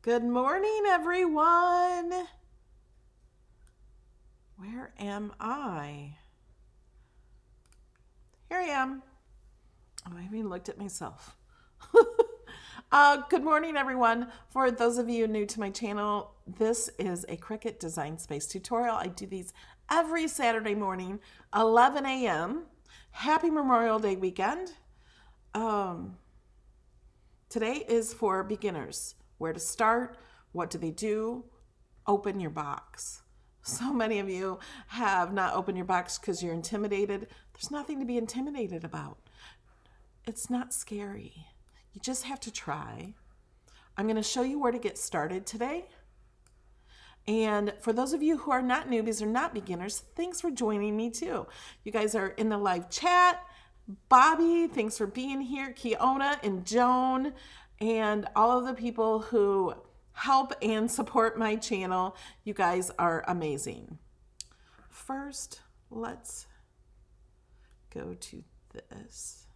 Good morning, everyone. Where am I? Here I am. Oh, I haven't looked at myself. Good morning, everyone. For those of you new to my channel, this is a Cricut Design Space tutorial. I do these every Saturday morning, 11 a.m. Happy Memorial Day weekend. Today is for beginners. Where to start, what do they do, open your box. So many of you have not opened your box because you're intimidated. There's nothing to be intimidated about. It's not scary. You just have to try. I'm going to show you where to get started today. And for those of you who are not newbies or not beginners, thanks for joining me too. You guys are in the live chat. Bobby, thanks for being here. Kiona and Joan and all of the people who help and support my channel. You guys are amazing. First, let's go to this.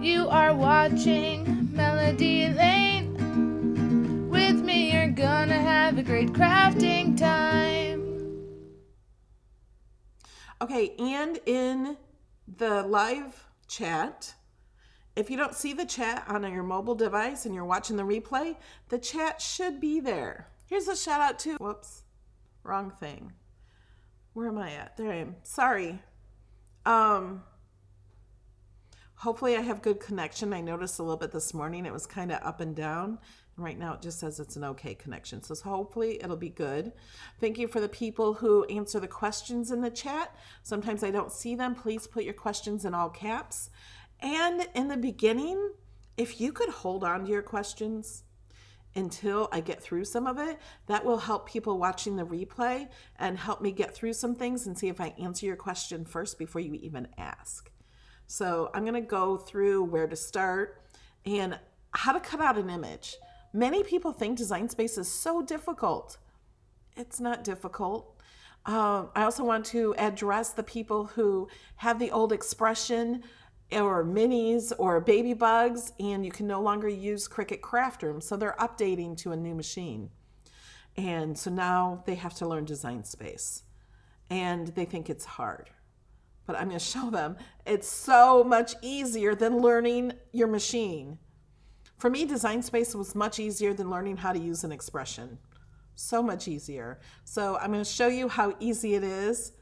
You are watching Melody Lane. With me, you're gonna have a great crafting time. Okay, and in the live chat, if you don't see the chat on your mobile device and you're watching the replay, the chat should be there. Here's a shout out to, whoops, wrong thing. Where am I at? There I am. Sorry. Hopefully I have good connection. I noticed a little bit this morning. It was kind of up and down. And right now it just says it's an okay connection. So hopefully it'll be good. Thank you for the people who answer the questions in the chat. Sometimes I don't see them. Please put your questions in all caps. And in the beginning, if you could hold on to your questions until I get through some of it, that will help people watching the replay and help me get through some things and see if I answer your question first before you even ask. So I'm going to go through where to start and how to cut out an image. Many people think Design Space is so difficult. It's not difficult. I also want to address the people who have the old expression or minis or baby bugs, and you can no longer use Cricut Craft Room. So they're updating to a new machine. And so now they have to learn Design Space. And they think it's hard. But I'm going to show them it's so much easier than learning your machine. For me, Design Space was much easier than learning how to use an expression. So much easier. So I'm going to show you how easy it is.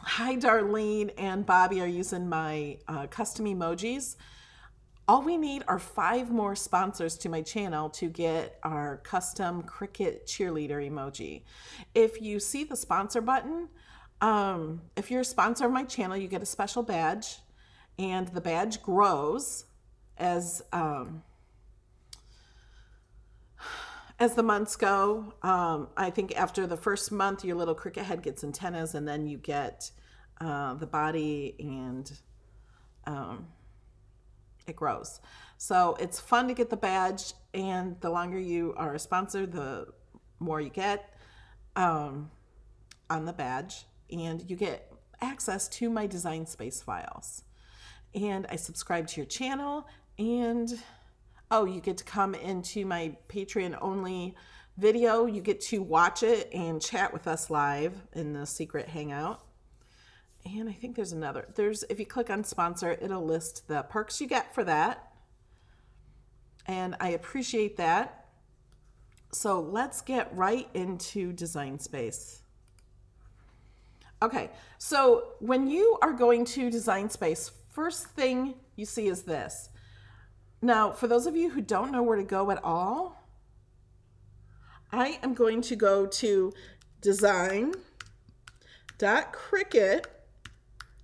Hi, Darlene and Bobby are using my custom emojis. All we need are 5 more sponsors to my channel to get our custom Cricut cheerleader emoji. If you see the sponsor button, if you're a sponsor of my channel, you get a special badge, and the badge grows as the months go. I think after the first month, your little Cricut head gets antennas, and then you get the body, and it grows. So it's fun to get the badge, and the longer you are a sponsor, the more you get on the badge. And you get access to my Design Space files. And I subscribe to your channel, and you get to come into my Patreon only video. You get to watch it and chat with us live in the secret hangout. And I think there's another. If you click on sponsor, it'll list the perks you get for that. And I appreciate that. So let's get right into Design Space. Okay, so when you are going to Design Space, first thing you see is this. Now, for those of you who don't know where to go at all, I am going to go to design.cricut,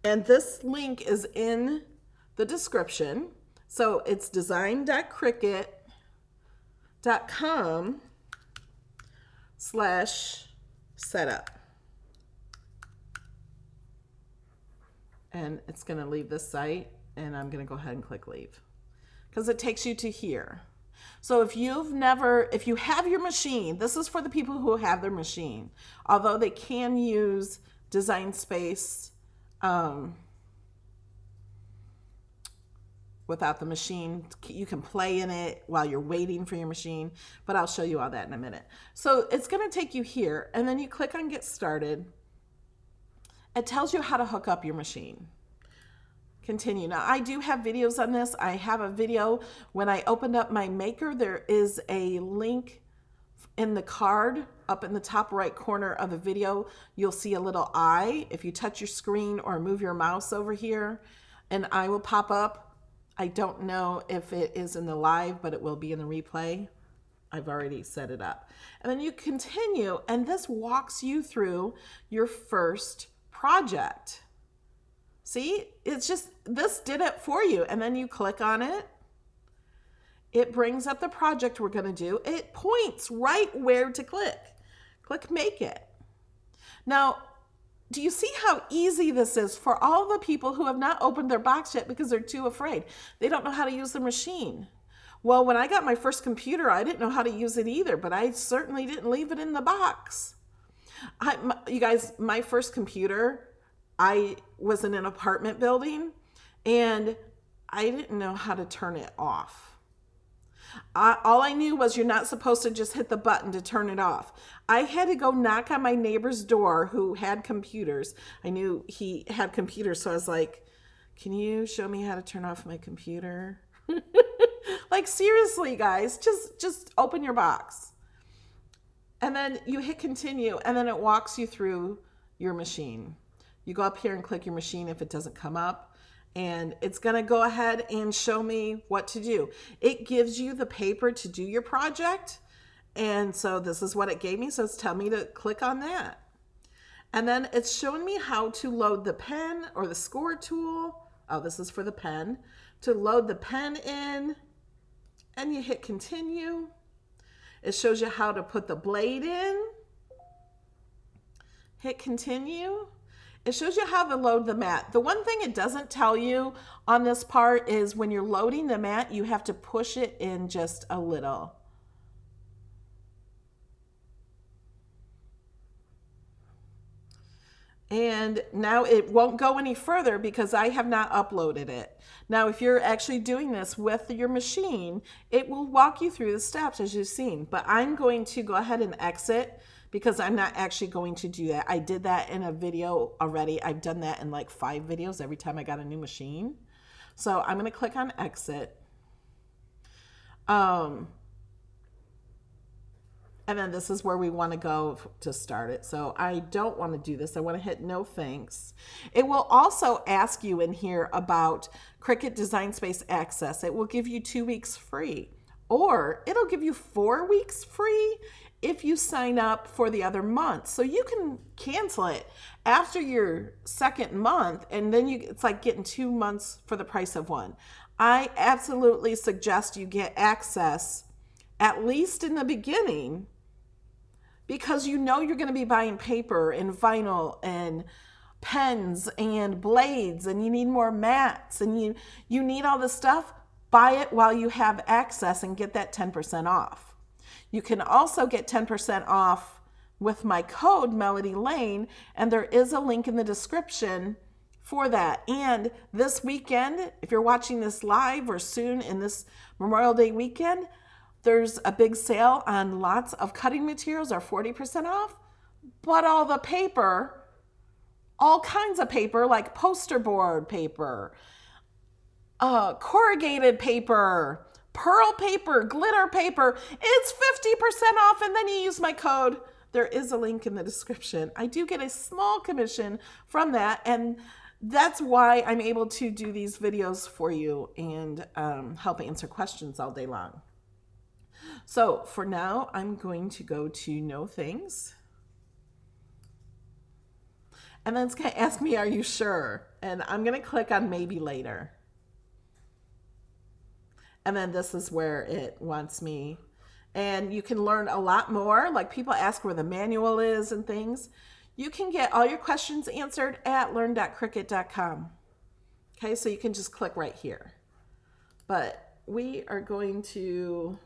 and this link is in the description. So it's design.cricut.com/setup. And it's going to leave this site, and I'm going to go ahead and click leave because it takes you to here. So if you have your machine, this is for the people who have their machine, although they can use Design Space without the machine. You can play in it while you're waiting for your machine, but I'll show you all that in a minute. So it's going to take you here, and then you click on Get Started. It tells you how to hook up your machine. Continue. Now, I do have videos on this. I have a video when I opened up my Maker. There is a link in the card up in the top right corner of the video. You'll see a little eye. If you touch your screen or move your mouse over here, an eye will pop up. I don't know if it is in the live, but it will be in the replay. I've already set it up. And then you continue, and this walks you through your first project. See, it's just, this did it for you. And then you click on it. It brings up the project we're going to do. It points right where to click. Click Make It. Now, do you see how easy this is for all the people who have not opened their box yet because they're too afraid? They don't know how to use the machine. Well, when I got my first computer, I didn't know how to use it either, but I certainly didn't leave it in the box. You guys, my first computer, I was in an apartment building, and I didn't know how to turn it off. All I knew was you're not supposed to just hit the button to turn it off. I had to go knock on my neighbor's door who had computers. I knew he had computers, so I was like, can you show me how to turn off my computer? Like, seriously, guys, just open your box. And then you hit continue, and then it walks you through your machine. You go up here and click your machine if it doesn't come up, and it's going to go ahead and show me what to do. It gives you the paper to do your project, and so this is what it gave me, so it's telling me to click on that. And then it's showing me how to load the pen or the score tool. Oh, this is for the pen. To load the pen in, and you hit continue. It shows you how to put the blade in. Hit continue. It shows you how to load the mat. The one thing it doesn't tell you on this part is when you're loading the mat, you have to push it in just a little. And now it won't go any further because I have not uploaded it. Now, if you're actually doing this with your machine, it will walk you through the steps as you've seen. But I'm going to go ahead and exit because I'm not actually going to do that. I did that in a video already. I've done that in like 5 videos every time I got a new machine. So I'm going to click on exit. And then this is where we want to go to start it. So I don't want to do this. I want to hit no thanks. It will also ask you in here about Cricut Design Space Access. It will give you 2 weeks free, or it'll give you 4 weeks free if you sign up for the other month. So you can cancel it after your second month, and then it's like getting 2 months for the price of one. I absolutely suggest you get access, at least in the beginning, because you know you're going to be buying paper and vinyl and pens and blades, and you need more mats, and you need all this stuff. Buy it while you have access and get that 10% off. You can also get 10% off with my code Melody Lane, and there is a link in the description for that. And this weekend, if you're watching this live or soon in this Memorial Day weekend, there's a big sale on lots of cutting materials are 40% off, but all the paper, all kinds of paper like poster board paper, corrugated paper, pearl paper, glitter paper, it's 50% off, and then you use my code. There is a link in the description. I do get a small commission from that, and that's why I'm able to do these videos for you and help answer questions all day long. So for now, I'm going to go to no things. And then it's going to ask me, are you sure? And I'm going to click on maybe later. And then this is where it wants me. And you can learn a lot more. Like people ask where the manual is and things. You can get all your questions answered at learn.cricut.com. Okay, so you can just click right here. But we are going to...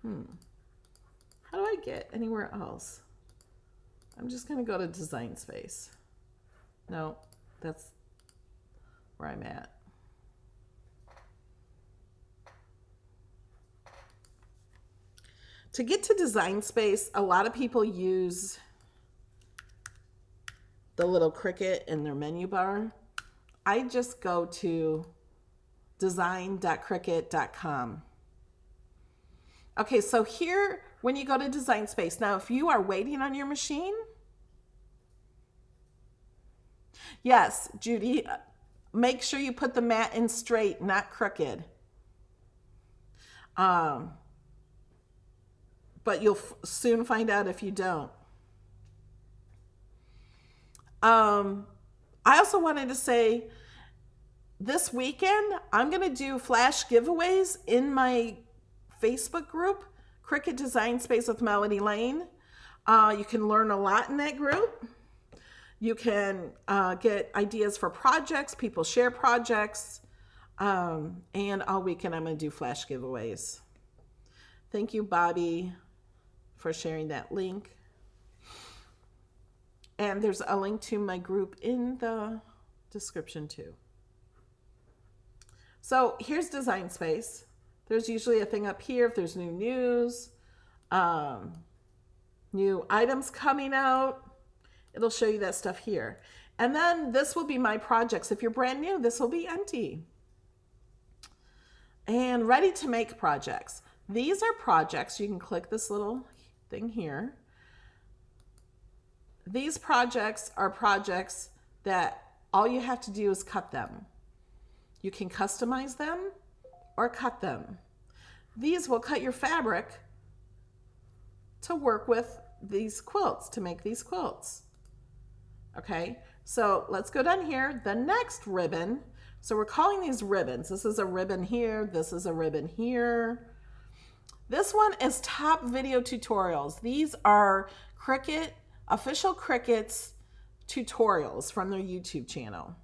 How do I get anywhere else? I'm just going to go to Design Space. No, where I'm at. To get to Design Space, a lot of people use the little Cricut in their menu bar. I just go to design.cricut.com. Okay, so here, when you go to Design Space, now if you are waiting on your machine, yes, Judy, make sure you put the mat in straight, not crooked. But you'll soon find out if you don't. I also wanted to say, this weekend, I'm going to do flash giveaways in my Facebook group, Cricut Design Space with Melody Lane. You can learn a lot in that group. You can get ideas for projects. People share projects. And all weekend, I'm going to do flash giveaways. Thank you, Bobby, for sharing that link. And there's a link to my group in the description too. So here's Design Space. There's usually a thing up here if there's new news, new items coming out. It'll show you that stuff here. And then this will be my projects. If you're brand new, this will be empty. And ready to make projects. These are projects. You can click this little thing here. These projects are projects that all you have to do is cut them. You can customize them or cut them. These will cut your fabric to work with these quilts, to make these quilts. Okay, so let's go down here. The next ribbon, so we're calling these ribbons. This is a ribbon here. This is a ribbon here. This one is top video tutorials. These are Cricut, official Cricut's tutorials from their YouTube channel.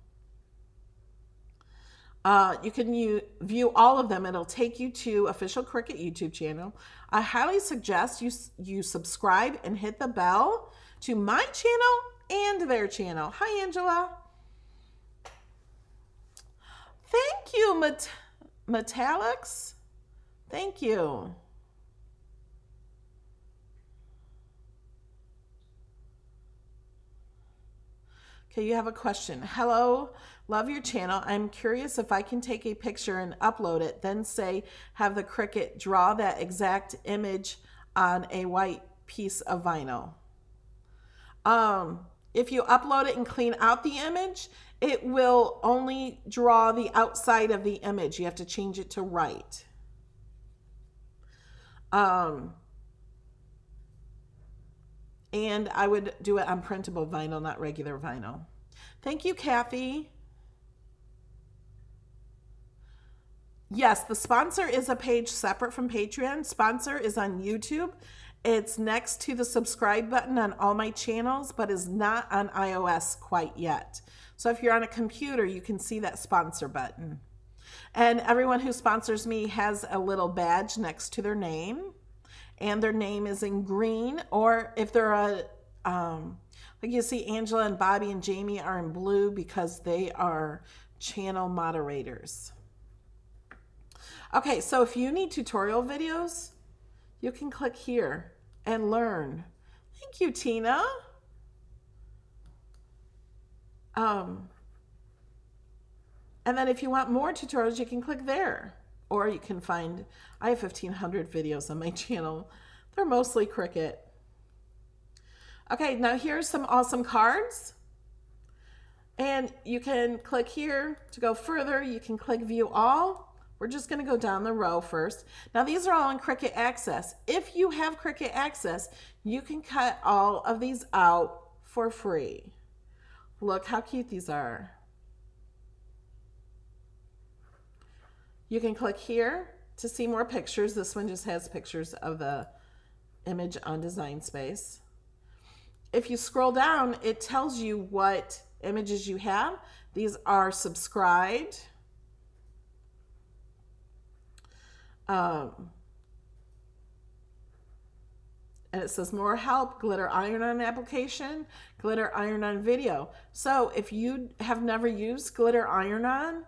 You can view all of them. It'll take you to official Cricut YouTube channel. I highly suggest you subscribe and hit the bell to my channel and their channel. Hi, Angela. Thank you, Metallics. Thank you. Okay, you have a question. Hello, love your channel. I'm curious if I can take a picture and upload it, then say, have the Cricut draw that exact image on a white piece of vinyl. If you upload it and clean out the image, it will only draw the outside of the image. You have to change it to right. And I would do it on printable vinyl, not regular vinyl. Thank you, Kathy. Yes, the sponsor is a page separate from Patreon. Sponsor is on YouTube. It's next to the subscribe button on all my channels, but is not on iOS quite yet. So if you're on a computer, you can see that sponsor button. And everyone who sponsors me has a little badge next to their name. And their name is in green, or if they're like you see Angela and Bobby and Jamie are in blue because they are channel moderators. Okay, so if you need tutorial videos, you can click here and learn. Thank you, Tina. And then if you want more tutorials, you can click there. Or you can find, I have 1,500 videos on my channel. They're mostly Cricut. Okay, now here's some awesome cards. And you can click here to go further. You can click View All. We're just going to go down the row first. Now these are all in Cricut Access. If you have Cricut Access, you can cut all of these out for free. Look how cute these are. You can click here to see more pictures. This one just has pictures of the image on Design Space. If you scroll down, it tells you what images you have. These are subscribed. And it says more help, glitter iron-on application, glitter iron-on video. So if you have never used glitter iron-on,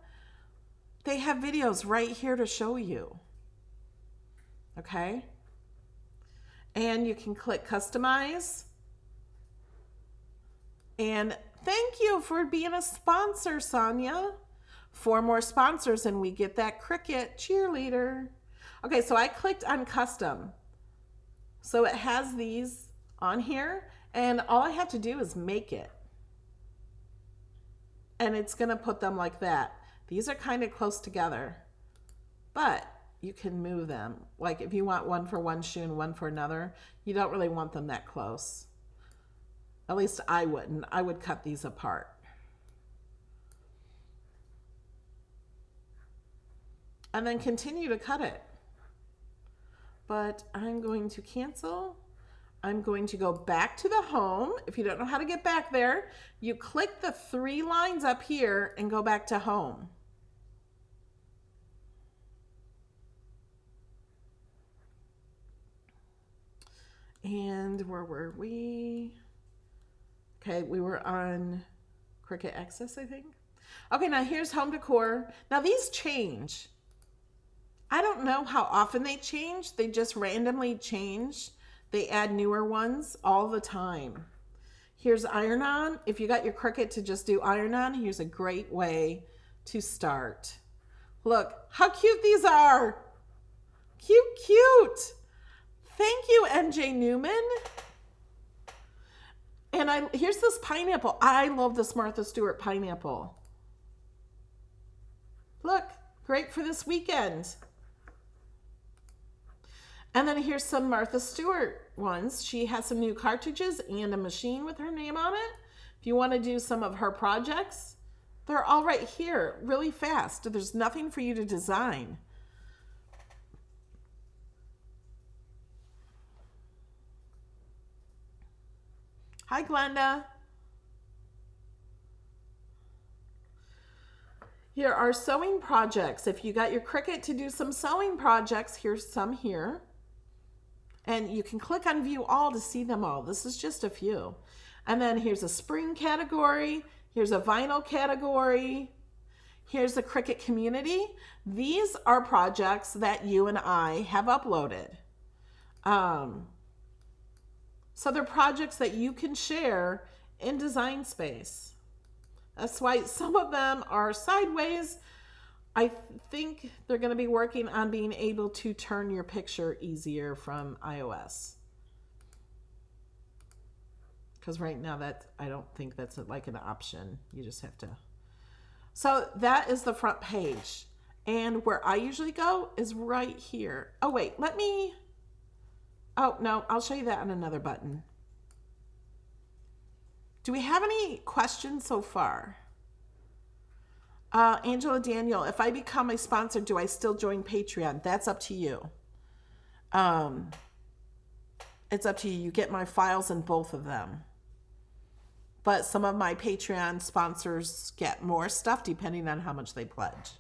they have videos right here to show you. Okay? And you can click customize. And thank you for being a sponsor, Sonia. 4 more sponsors and we get that Cricut cheerleader. Okay, so I clicked on custom. So it has these on here, and all I have to do is make it. And it's going to put them like that. These are kind of close together, but you can move them. Like if you want one for one shoe and one for another, you don't really want them that close. At least I wouldn't. I would cut these apart. And then continue to cut it. But I'm going to cancel. I'm going to go back to the home. If you don't know how to get back there, you click the 3 lines up here and go back to home. And where were we? Okay, we were on Cricut Access, I think. Okay, now here's home decor. Now these change. I don't know how often they change. They just randomly change. They add newer ones all the time. Here's iron-on. If you got your Cricut to just do iron-on, here's a great way to start. Look how cute these are. Cute, cute. Thank you, MJ Newman. And here's this pineapple. I love this Martha Stewart pineapple. Look, great for this weekend. And then here's some Martha Stewart ones. She has some new cartridges and a machine with her name on it. If you want to do some of her projects, they're all right here, really fast. There's nothing for you to design. Hi, Glenda. Here are sewing projects. If you got your Cricut to do some sewing projects, here's some here. And you can click on view all to see them all. This is just a few. And then here's a spring category. Here's a vinyl category. Here's a Cricut community. These are projects that you and I have uploaded. So they're projects that you can share in Design Space. That's why some of them are sideways. I think they're going to be working on being able to turn your picture easier from iOS. Because right now I don't think that's like an option. You just have to. So that is the front page. And where I usually go is right here. Oh, wait, oh, no, I'll show you that on another button. Do we have any questions so far? Angela Daniel, if I become a sponsor, do I still join Patreon? That's up to you. It's up to you. You get my files in both of them. But some of my Patreon sponsors get more stuff depending on how much they pledge.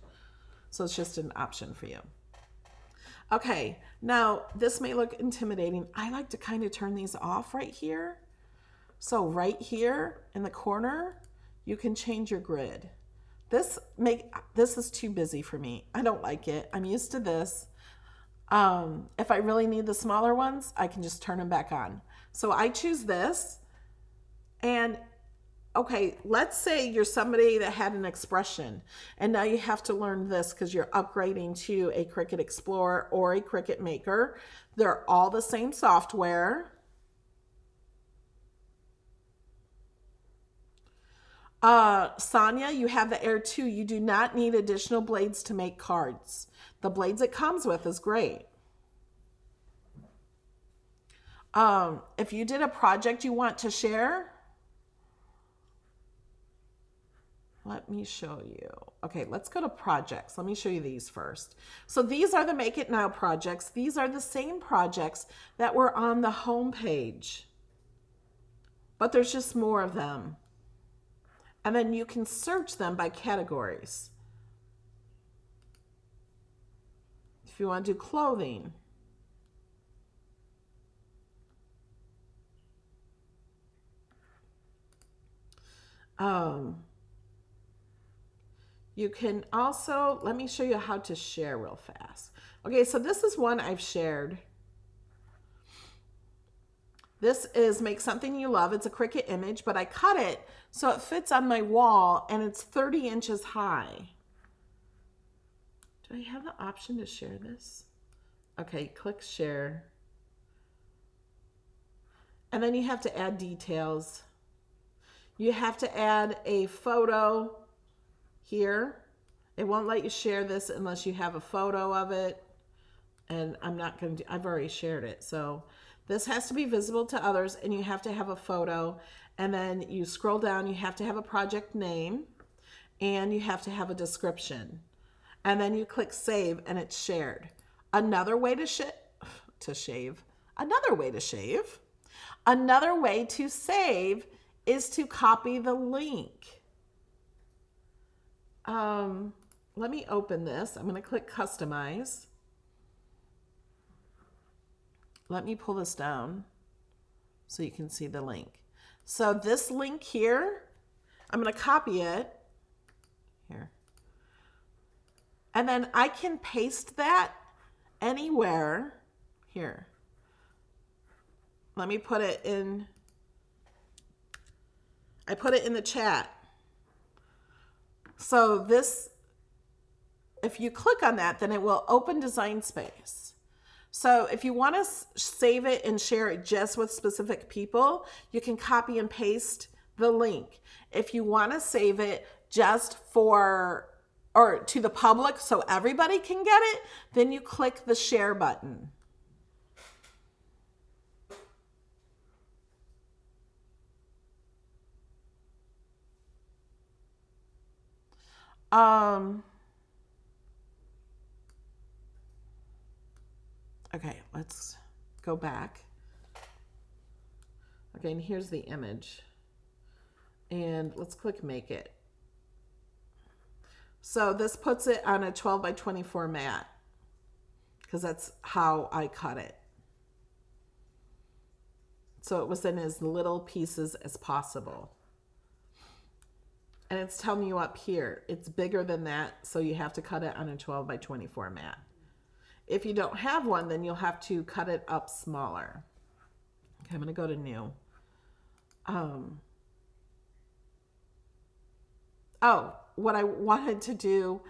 So it's just an option for you. Okay, now this may look intimidating. I like to kind of turn these off right here. So right here in the corner, you can change your grid. This is too busy for me. I don't like it. I'm used to this. If I really need the smaller ones, I can just turn them back on. So I choose this. And okay, let's say you're somebody that had an expression and now you have to learn this because you're upgrading to a Cricut Explorer or a Cricut Maker. They're all the same software. Sonia, you have the Air 2. You do not need additional blades to make cards. The blades it comes with is great. If you did a project you want to share, let me show you. Okay, let's go to projects. Let me show you these first. So these are the Make It Now projects. These are the same projects that were on the home page, but there's just more of them. And then you can search them by categories. If you want to do clothing, You can also, let me show you how to share real fast. Okay, so this is one I've shared. This is Make Something You Love. It's a Cricut image, but I cut it so it fits on my wall and it's 30 inches high. Do I have the option to share this? Okay, click share. And then you have to add details. You have to add a photo here. It won't let you share this unless you have a photo of it. And I'm not going to, I've already shared it. So this has to be visible to others and you have to have a photo. And then you scroll down, you have to have a project name and you have to have a description. And then you click save and it's shared. Another way to shave. Another way to save is to copy the link. Let me open this. I'm going to click customize. Let me pull this down so you can see the link. So this link here, I'm going to copy it here. And then I can paste that anywhere here. Let me put it in. I put it in the chat. So this, if you click on that, then it will open Design Space. So if you want to save it and share it just with specific people, you can copy and paste the link. If you want to save it just for, or to the public so everybody can get it, then you click the share button. Okay, let's go back. Okay, and here's the image. And let's click make it. So this puts it on a 12 by 24 mat because that's how I cut it. So it was in as little pieces as possible. And it's telling you up here, it's bigger than that, so you have to cut it on a 12 by 24 mat. If you don't have one, then you'll have to cut it up smaller. Okay, I'm going to go to new. Oh, what I wanted to do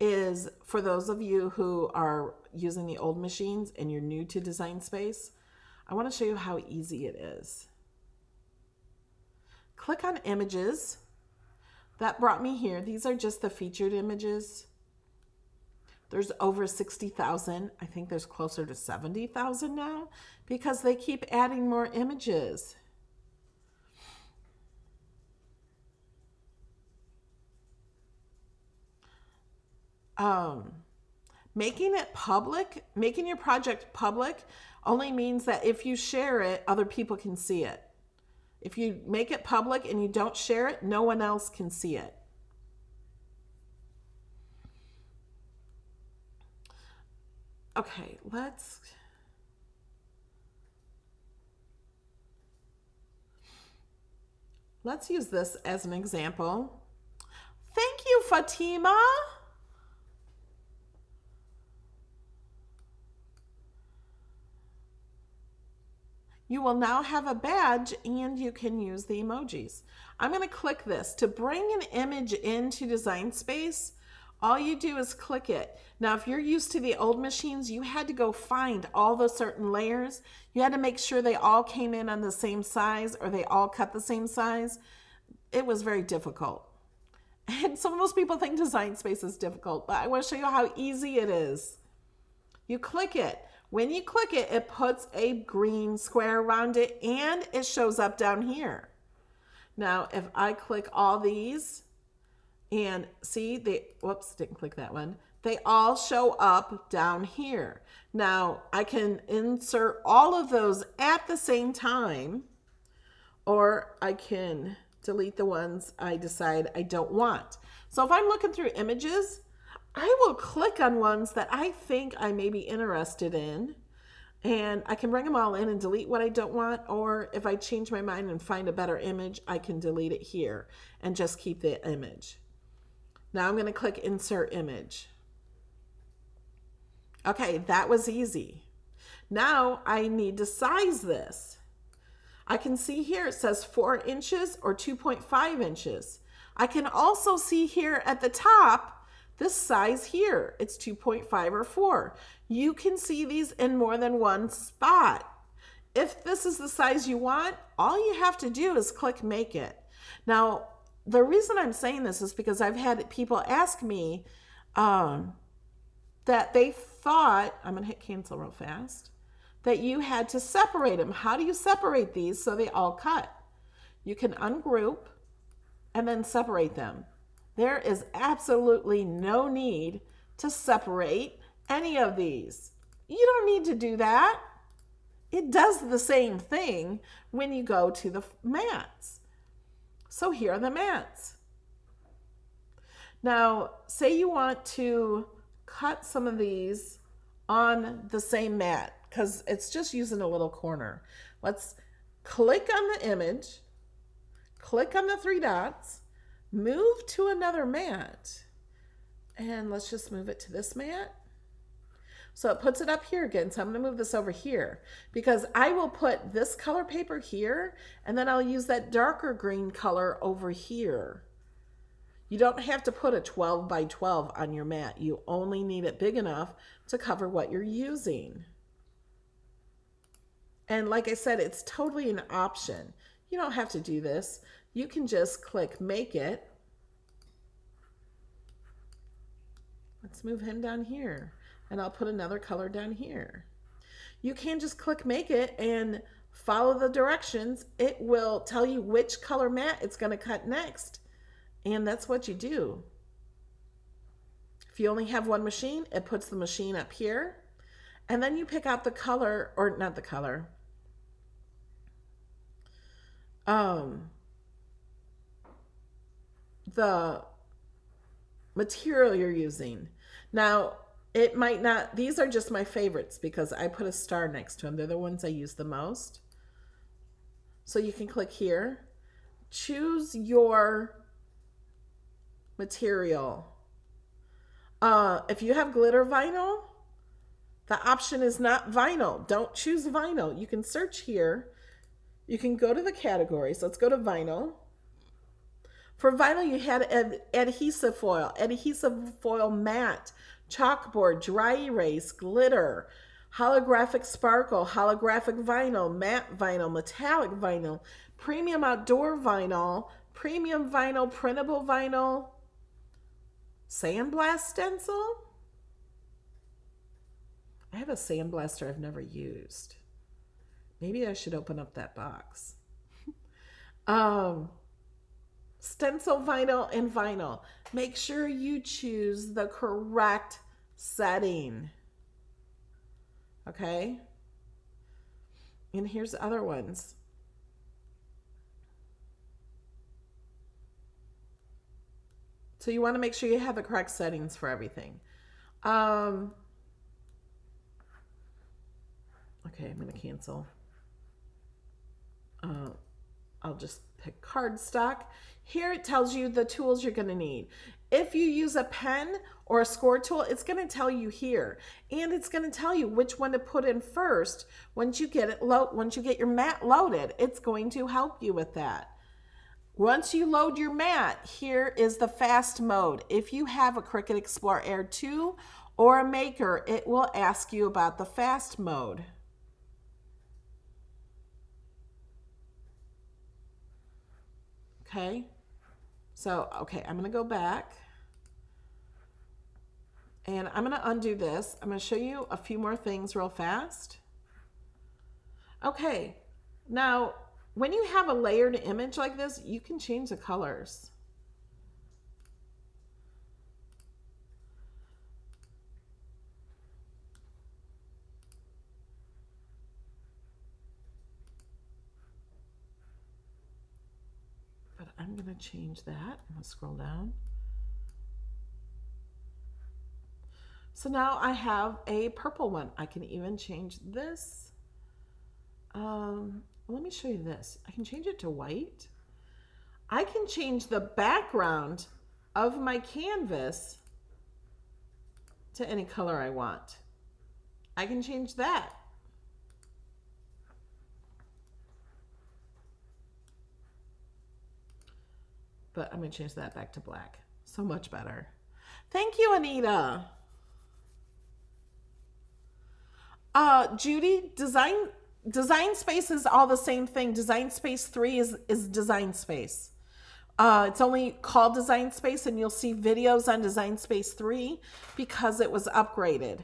is for those of you who are using the old machines and you're new to Design Space, I want to show you how easy it is. Click on images. That brought me here. These are just the featured images. There's over 60,000. I think there's closer to 70,000 now because they keep adding more images. Making it public, making your project public only means that if you share it, other people can see it. If you make it public and you don't share it, no one else can see it. Okay, let's use this as an example. Thank you, Fatima. You will now have a badge and you can use the emojis. I'm going to click this. To bring an image into Design Space, all you do is click it. Now, if you're used to the old machines, you had to go find all the certain layers. You had to make sure they all came in on the same size or they all cut the same size. It was very difficult. And so most people think Design Space is difficult, but I want to show you how easy it is. You click it. When you click it, it puts a green square around it and it shows up down here. Now, if I click all these and see, whoops, didn't click that one. They all show up down here. Now, I can insert all of those at the same time, or I can delete the ones I decide I don't want. So if I'm looking through images, I will click on ones that I think I may be interested in, And I can bring them all in and delete what I don't want, or if I change my mind and find a better image, I can delete it here and just keep the image. Now I'm going to click Insert Image. Okay, that was easy. Now I need to size this. I can see here it says 4 inches or 2.5 inches. I can also see here at the top this size here. It's 2.5 or 4. You can see these in more than one spot. If this is the size you want, all you have to do is click Make It. Now, the reason I'm saying this is because I've had people ask me that they thought, I'm going to hit cancel real fast, that you had to separate them. How do you separate these so they all cut? You can ungroup and then separate them. There is absolutely no need to separate any of these. You don't need to do that. It does the same thing when you go to the mats. So here are the mats. Now, say you want to cut some of these on the same mat because it's just using a little corner. Let's click on the image, click on the 3 dots, move to another mat, and let's just move it to this mat. So it puts it up here again. So I'm going to move this over here because I will put this color paper here and then I'll use that darker green color over here. You don't have to put a 12 by 12 on your mat. You only need it big enough to cover what you're using. And like I said, it's totally an option. You don't have to do this. You can just click Make It. Let's move him down here. And I'll put another color down here. You can just click Make It and follow the directions. It will tell you which color mat it's going to cut next. And that's what you do. If you only have one machine, it puts the machine up here. And then you pick out the color, or not the color. The material you're using. Now, it might not, these are just my favorites because I put a star next to them. They're the ones I use the most. So you can click here, choose your material. If you have glitter vinyl, the option is not vinyl. Don't choose vinyl. You can search here. You can go to the categories. Let's go to vinyl. For vinyl, you had adhesive foil matte, chalkboard, dry erase, glitter, holographic sparkle, holographic vinyl, matte vinyl, metallic vinyl, premium outdoor vinyl, premium vinyl, printable vinyl, sandblast stencil. I have a sandblaster I've never used. Maybe I should open up that box. Stencil vinyl and vinyl. Make sure you choose the correct setting. Okay? And here's other ones. So you want to make sure you have the correct settings for everything. Okay, I'm going to cancel. I'll just pick cardstock. Here it tells you the tools you're going to need. If you use a pen or a score tool, it's going to tell you here, and it's going to tell you which one to put in first. Once you get your mat loaded, it's going to help you with that. Once you load your mat, here is the fast mode. If you have a Cricut Explore Air 2 or a Maker, it will ask you about the fast mode. Okay, so, I'm going to go back and I'm going to undo this. I'm going to show you a few more things real fast. Okay, now when you have a layered image like this, you can change the colors. But I'm going to change that. I'm going to scroll down. So now I have a purple one. I can even change this. Let me show you this. I can change it to white. I can change the background of my canvas to any color I want. I can change that. But I'm going to change that back to black. So much better. Thank you, Anita. Judy, design space is all the same thing. Design space 3 is design space. It's only called design space, and you'll see videos on design space 3 because it was upgraded.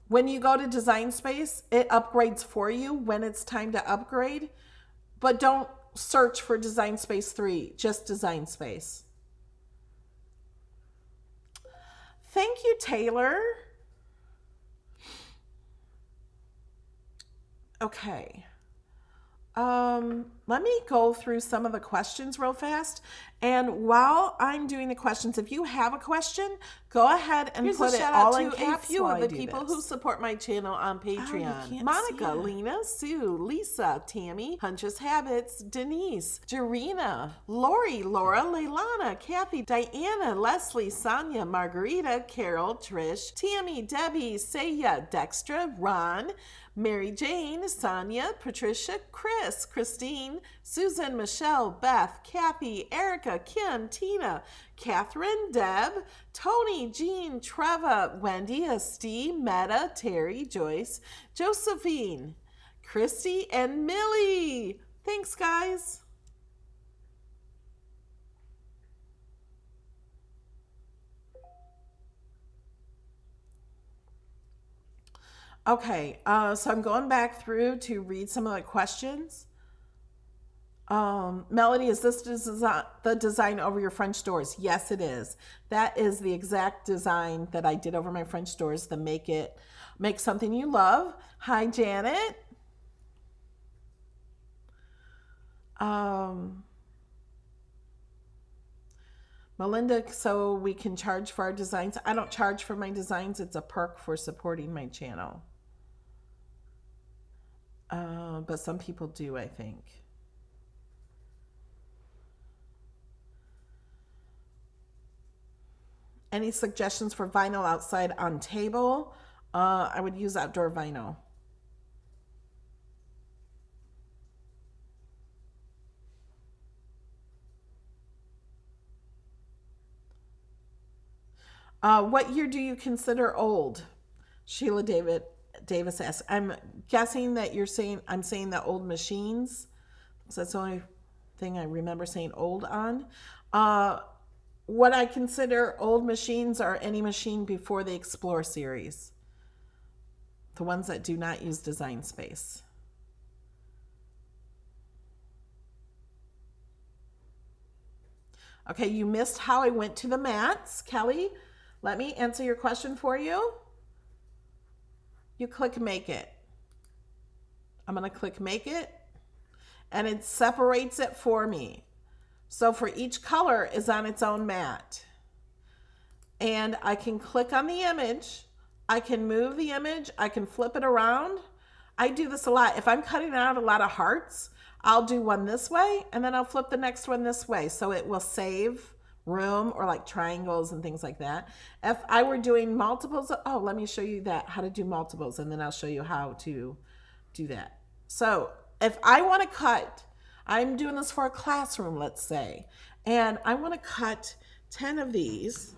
When you go to design space, it upgrades for you when it's time to upgrade, but don't search for design space 3, just design space. Thank you, Taylor. Okay. Let me go through some of the questions real fast. And while I'm doing the questions, if you have a question, go ahead and put it all in caps. A few of the people who support my channel on Patreon. Monica, Lena, Sue, Lisa, Tammy, Huntress Habits, Denise, Jarena, Lori, Laura, Leilana, Kathy, Diana, Leslie, Sonia, Margarita, Carol, Trish, Tammy, Debbie, Saya, Dextra, Ron, Mary Jane, Sonia, Patricia, Chris, Christine, Susan, Michelle, Beth, Kathy, Erica, Kim, Tina, Catherine, Deb, Tony, Jean, Treva, Wendy, Steve, Meta, Terry, Joyce, Josephine, Christy, and Millie. Thanks, guys. Okay, so I'm going back through to read some of the questions. Melody, is this the design over your French doors? Yes, it is. That is the exact design that I did over my French doors to make something you love. Hi, Janet. Melinda, so we can charge for our designs. I don't charge for my designs. It's a perk for supporting my channel. But some people do, I think. Any suggestions for vinyl outside on table? I would use outdoor vinyl. What year do you consider old? Sheila Davis asks. I'm guessing that I'm saying the old machines. So that's the only thing I remember saying old on. What I consider old machines are any machine before the Explore series. The ones that do not use design space. Okay, you missed how I went to the mats. Kelly, let me answer your question for you. You click Make It. I'm going to click Make It, and it separates it for me. So for each color is on its own mat. And I can click on the image. I can move the image. I can flip it around. I do this a lot. If I'm cutting out a lot of hearts, I'll do one this way, and then I'll flip the next one this way. So it will save room, or like triangles and things like that. If I were doing multiples, oh, let me show you how to do multiples, and then I'll show you how to do that. So if I want to cut, I'm doing this for a classroom, let's say, and I want to cut 10 of these.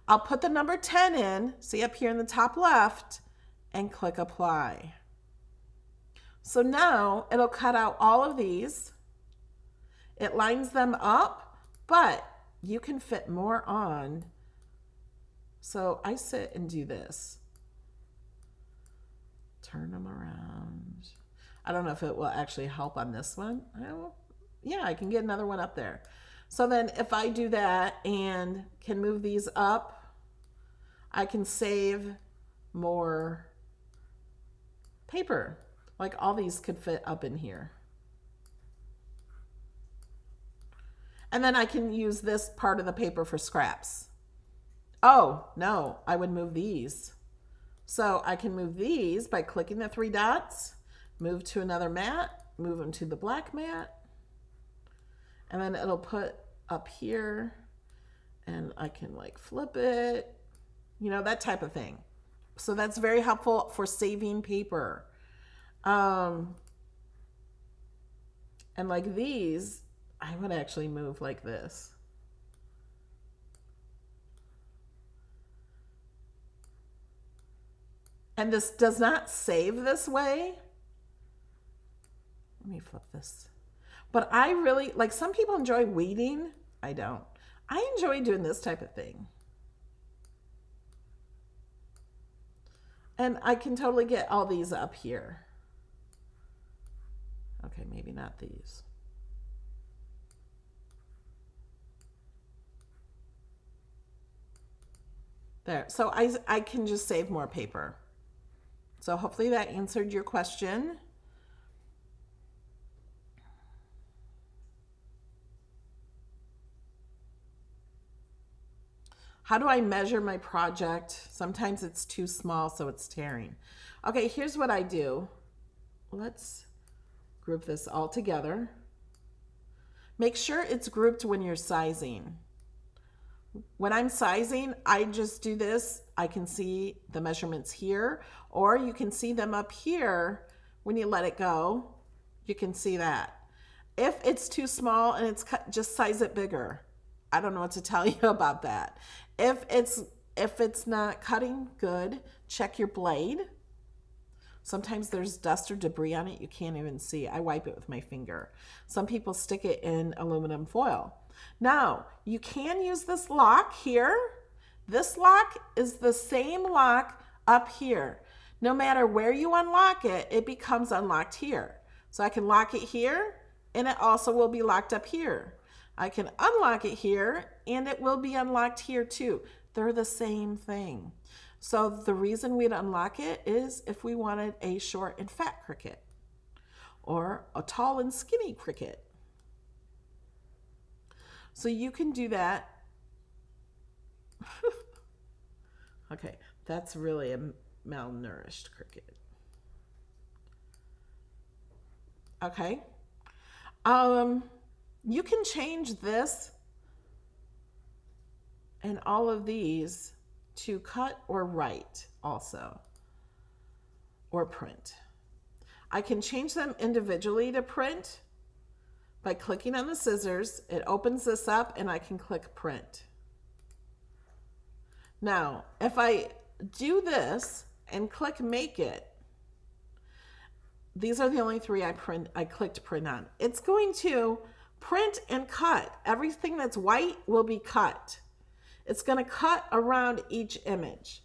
I'll put the number 10 in, see up here in the top left, and click Apply. So now it'll cut out all of these. It lines them up, but you can fit more on. So I sit and do this. Turn them around. I don't know if it will actually help on this one. Yeah, I can get another one up there. So then if I do that and can move these up, I can save more paper. Like all these could fit up in here. And then I can use this part of the paper for scraps. Oh, no, I would move these. So I can move these by clicking the 3 dots, move to another mat, move them to the black mat, and then it'll put up here, and I can like flip it, you know, that type of thing. So that's very helpful for saving paper. And like these, I would actually move like this. And this does not save this way. Let me flip this. But I really, like, some people enjoy weeding. I don't. I enjoy doing this type of thing. And I can totally get all these up here. Okay, maybe not these. There. So I can just save more paper. So hopefully that answered your question. How do I measure my project? Sometimes it's too small, so it's tearing. Okay, here's what I do. Let's group this all together. Make sure it's grouped when you're sizing. When I'm sizing, I just do this. I can see the measurements here, or you can see them up here when you let it go. You can see that. If it's too small and it's cut, just size it bigger. I don't know what to tell you about that. If it's not cutting good, check your blade. Sometimes there's dust or debris on it you can't even see. I wipe it with my finger. Some people stick it in aluminum foil. Now, you can use this lock here. This lock is the same lock up here. No matter where you unlock it, it becomes unlocked here. So I can lock it here, and it also will be locked up here. I can unlock it here, and it will be unlocked here too. They're the same thing. So the reason we'd unlock it is if we wanted a short and fat Cricut or a tall and skinny Cricut. So you can do that. Okay, that's really a malnourished Cricut. Okay. You can change this and all of these to cut or write also, or print. I can change them individually to print by clicking on the scissors. It opens this up and I can click print. Now, if I do this and click make it, these are the only 3 I clicked print on. It's going to print and cut. Everything that's white will be cut. It's going to cut around each image.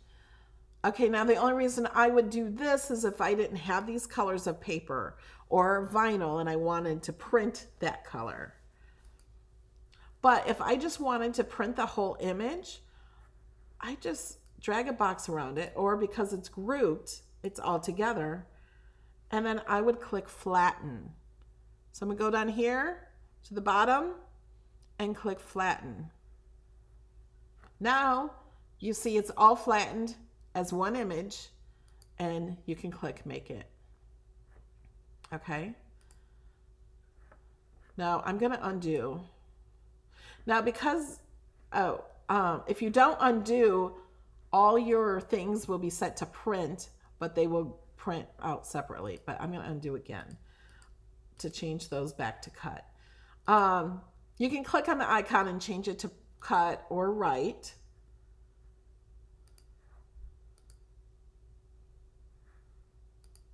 Okay, now the only reason I would do this is if I didn't have these colors of paper or vinyl and I wanted to print that color. But if I just wanted to print the whole image, I just drag a box around it, or because it's grouped, it's all together, and then I would click flatten. So I'm gonna go down here to the bottom and click flatten. Now you see it's all flattened as one image, and you can click make it. Okay. Now I'm going to undo. Now because, if you don't undo, all your things will be set to print, but they will print out separately. But I'm going to undo again to change those back to cut. You can click on the icon and change it to cut or write.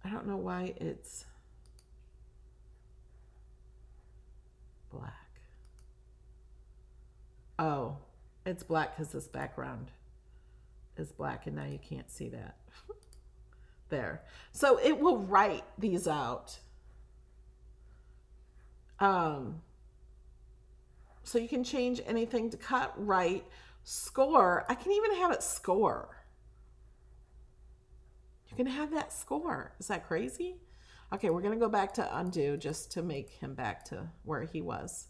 I don't know why it's black. Oh, it's black because this background is black and now you can't see that. There. So it will write these out. So you can change anything to cut, write, score. I can even have it score. You can have that score. Is that crazy? Okay, we're going to go back to undo just to make him back to where he was.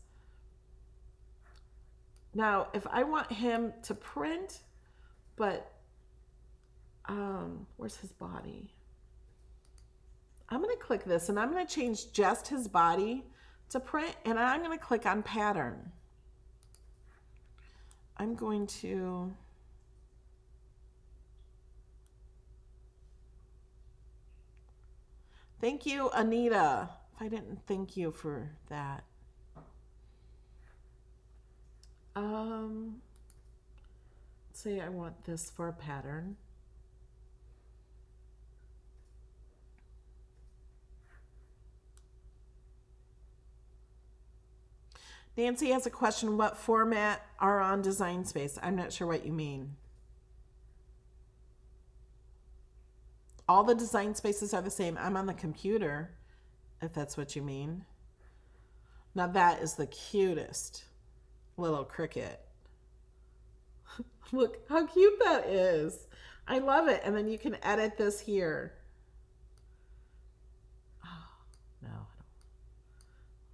Now, if I want him to print But where's his body? I'm going to click this and I'm going to change just his body to print, and I'm going to click on pattern. I'm going to thank you, Anita. If I didn't thank you for that. Say I want this for a pattern. Nancy has a question. What format are on Design Space? I'm not sure what you mean. All the design spaces are the same. I'm on the computer, if that's what you mean. Now that is the cutest little Cricut. Look how cute that is. I love it. And then you can edit this here. Oh, no,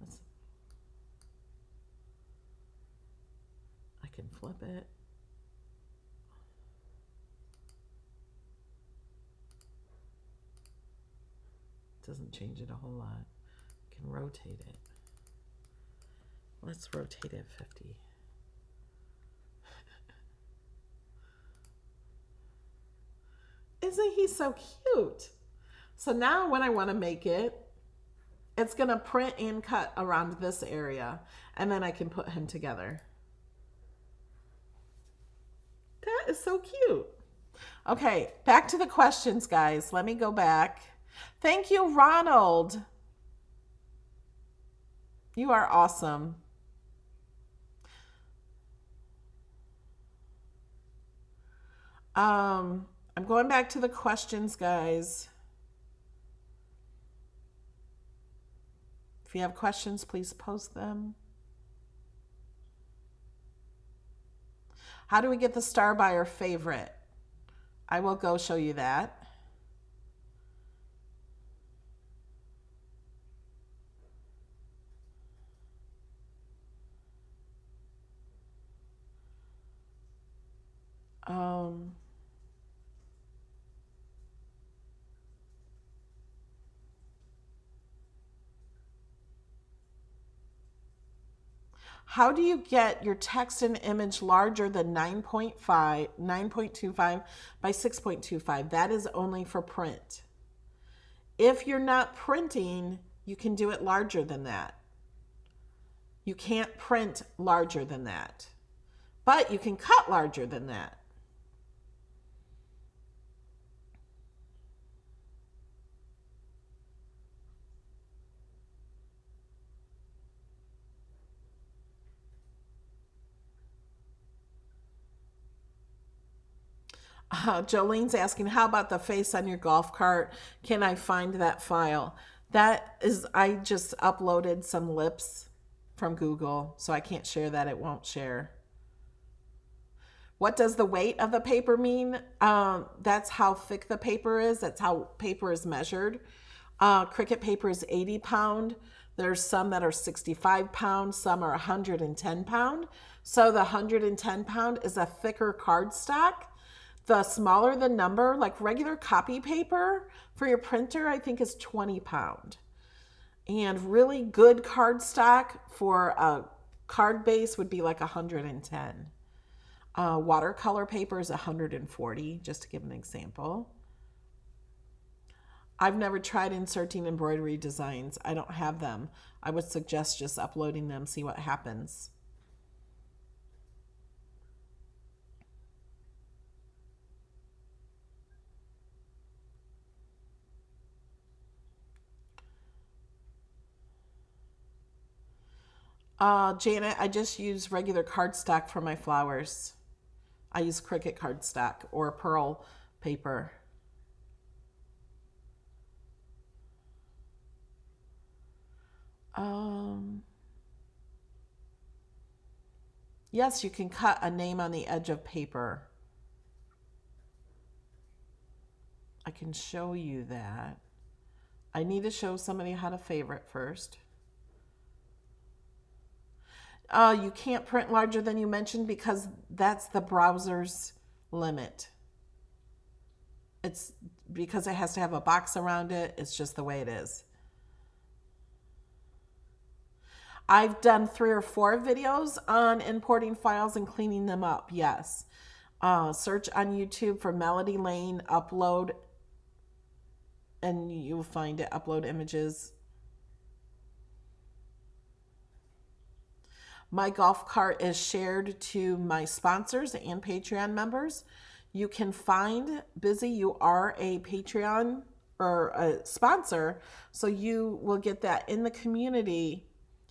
I don't. I can flip it. Doesn't change it a whole lot. Can rotate it. Let's rotate it 50. Isn't he so cute? So now when I want to make it, it's going to print and cut around this area, and then I can put him together. That is so cute. Okay, back to the questions, guys. Let me go back. Thank you, Ronald. You are awesome. I'm going back to the questions, guys. If you have questions, please post them. How do we get the star buyer favorite? I will go show you that. How do you get your text and image larger than 9.25 by 6.25? That is only for print. If you're not printing, you can do it larger than that. You can't print larger than that, but you can cut larger than that. Jolene's asking, how about the face on your golf cart? Can I find that file? That is, I just uploaded some lips from Google, so I can't share that. It won't share. What does the weight of the paper mean? That's how thick the paper is. That's how paper is measured. Cricut paper is 80 pound. There's some that are 65 pounds. Some are 110 pound. So the 110 pound is a thicker cardstock. The smaller the number, like regular copy paper for your printer, I think is 20 pound. And really good cardstock for a card base would be like 110. Watercolor paper is 140, just to give an example. I've never tried inserting embroidery designs. I don't have them. I would suggest just uploading them, see what happens. Janet, I just use regular cardstock for my flowers. I use Cricut cardstock or pearl paper. Yes, you can cut a name on the edge of paper. I can show you that. I need to show somebody how to favorite first. You can't print larger than you mentioned because that's the browser's limit. It's because it has to have a box around it. It's just the way it is. I've done 3 or 4 videos on importing files and cleaning them up. Yes. Search on YouTube for Melody Lane upload, and you'll find it. Upload images. My golf cart is shared to my sponsors and Patreon members. You can find Busy. You are a Patreon or a sponsor, so you will get that in the community.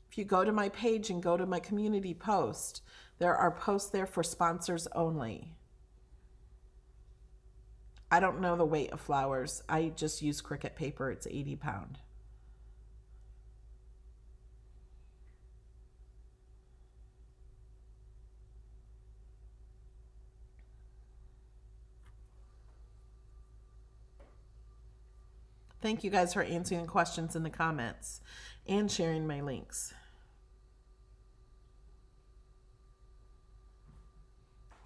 If you go to my page and go to my community post, there are posts there for sponsors only. I don't know the weight of flowers. I just use Cricut paper. It's 80 pound. Thank you guys for answering questions in the comments and sharing my links.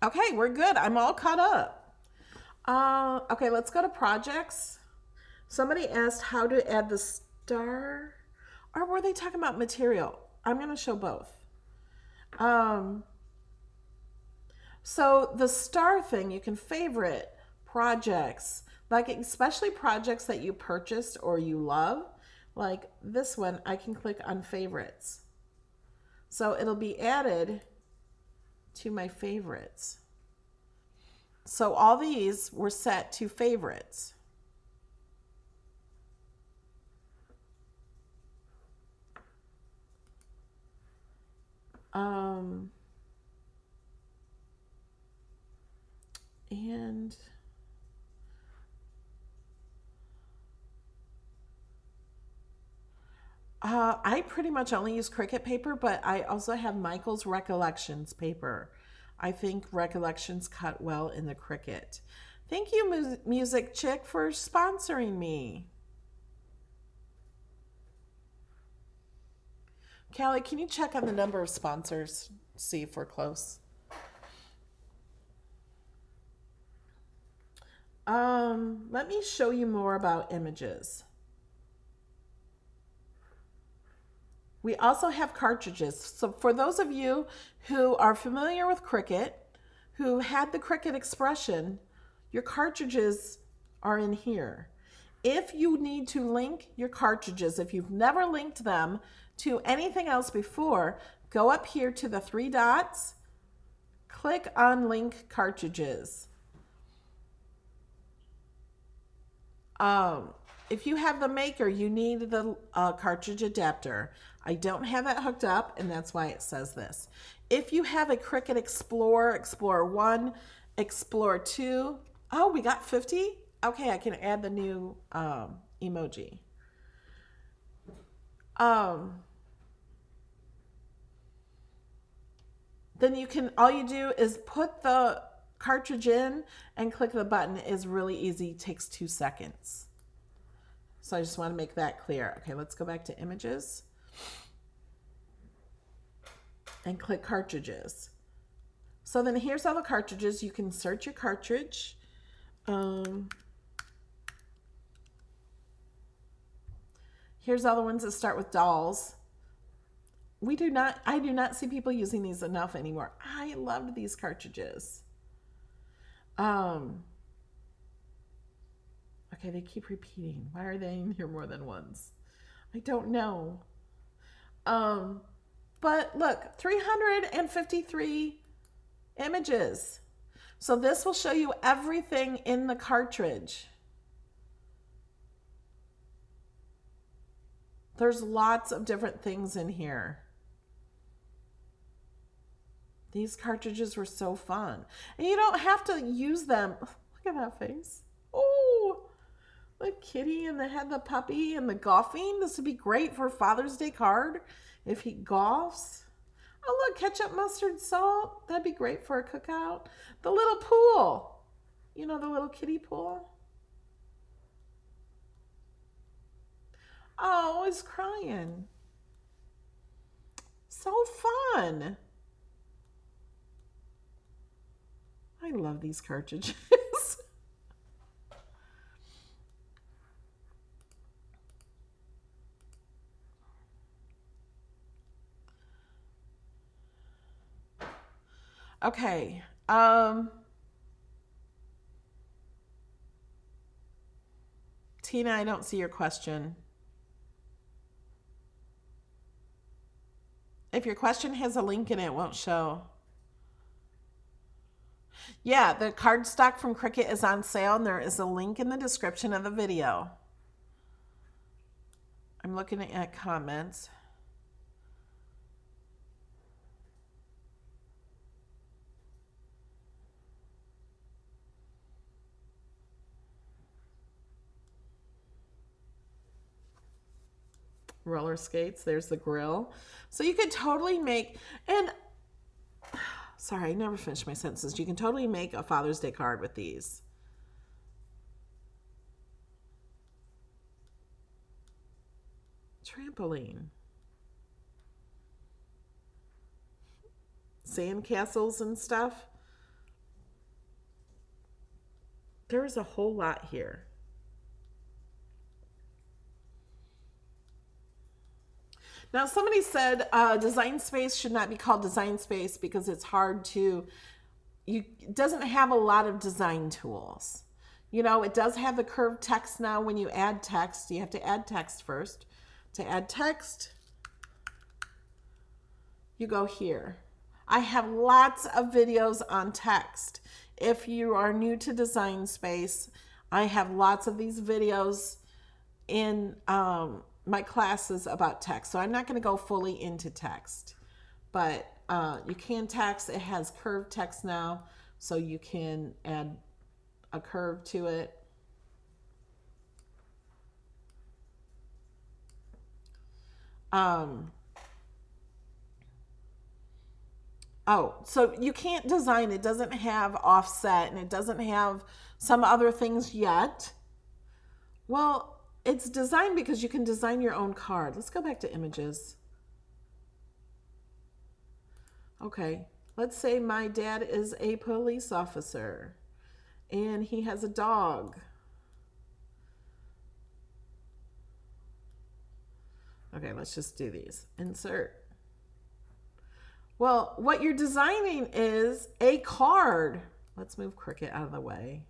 Okay, we're good. I'm all caught up. Okay, let's go to projects. Somebody asked how to add the star, or were they talking about material? I'm going to show both. So the star thing, you can favorite projects, like especially projects that you purchased or you love. Like this one, I can click on favorites. So it'll be added to my favorites. So all these were set to favorites. And I pretty much only use Cricut paper, but I also have Michael's Recollections paper. I think Recollections cut well in the Cricut. Thank you, Music Chick, for sponsoring me. Callie, can you check on the number of sponsors? See if we're close. Let me show you more about images. We also have cartridges. So for those of you who are familiar with Cricut, who had the Cricut expression, your cartridges are in here. If you need to link your cartridges, if you've never linked them to anything else before, go up here to the 3 dots, click on link cartridges. If you have the maker, you need the cartridge adapter. I don't have it hooked up, and that's why it says this. If you have a Cricut Explorer, Explorer 1, Explorer 2, oh, we got 50? Okay, I can add the new emoji. Then you can, all you do is put the cartridge in and click the button. Is really easy, takes 2 seconds. So I just want to make that clear. Okay, let's go back to images and click cartridges. So then here's all the cartridges. You can search your cartridge. Here's all the ones that start with dolls. I do not see people using these enough anymore. I loved these cartridges. Okay, they keep repeating. Why are they in here more than once? I don't know. But look, 353 images. So this will show you everything in the cartridge. There's lots of different things in here. These cartridges were so fun. And you don't have to use them. Look at that face. Oh, the kitty and the puppy and the golfing. This would be great for Father's Day card if he golfs. Oh, look, ketchup, mustard, salt. That'd be great for a cookout. The little pool. You know, the little kiddie pool. Oh, he's crying. So fun. I love these cartridges. Okay. Tina, I don't see your question. If your question has a link in it, it won't show. Yeah, the cardstock from Cricut is on sale, and there is a link in the description of the video. I'm looking at comments. Roller skates, there's the grill. So you could totally make, and sorry, I never finish my sentences. You can totally make a Father's Day card with these. Trampoline. Sand castles and stuff. There's a whole lot here. Now, somebody said Design Space should not be called Design Space because it's hard to, it doesn't have a lot of design tools. You know, it does have the curved text now. When you add text, you have to add text first. To add text, you go here. I have lots of videos on text. If you are new to Design Space, I have lots of these videos in my classes about text. So I'm not going to go fully into text, but you can text. It has curved text now, so you can add a curve to it. Oh, so you can't design. It doesn't have offset, and it doesn't have some other things yet. Well, it's designed because you can design your own card. Let's go back to images. Okay, let's say my dad is a police officer and he has a dog. Okay, let's just do these. Insert. Well, what you're designing is a card. Let's move Cricut out of the way.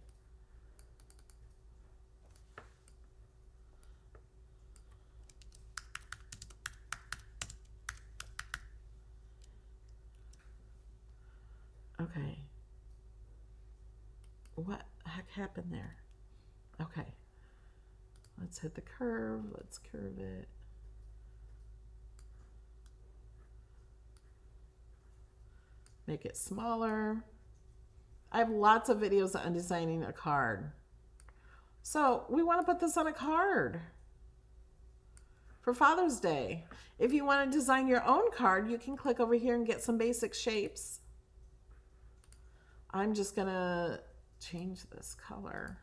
Okay. What the heck happened there? Okay. Let's hit the curve. Let's curve it. Make it smaller. I have lots of videos on designing a card. So we want to put this on a card for Father's Day. If you want to design your own card, you can click over here and get some basic shapes. I'm just going to change this color.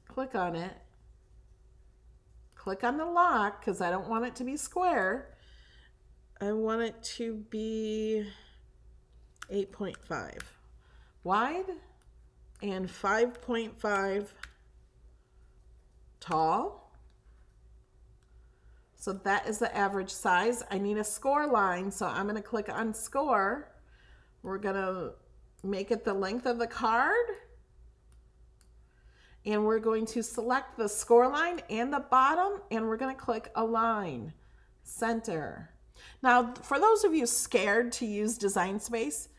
Click on it. Click on the lock because I don't want it to be square. I want it to be 8.5 wide and 5.5 tall. So that is the average size. I need a score line, so I'm going to click on score. We're going to make it the length of the card. And we're going to select the score line and the bottom, and we're going to click align, center. Now, for those of you scared to use Design Space,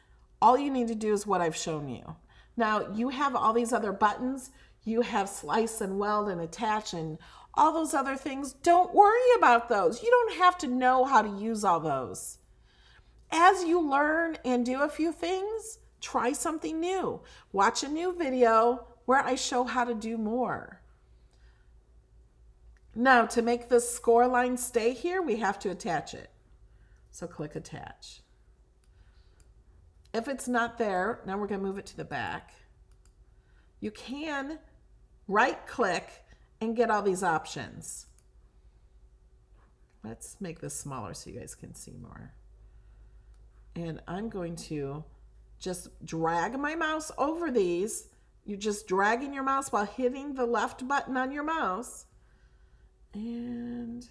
all you need to do is what I've shown you. Now, you have all these other buttons. You have slice and weld and attach and all those other things. Don't worry about those. You don't have to know how to use all those. As you learn and do a few things, try something new. Watch a new video where I show how to do more. Now, to make this score line stay here, we have to attach it. So click attach. If it's not there, now we're going to move it to the back. You can right click and get all these options. Let's make this smaller so you guys can see more. And I'm going to just drag my mouse over these. You're just dragging your mouse while hitting the left button on your mouse. And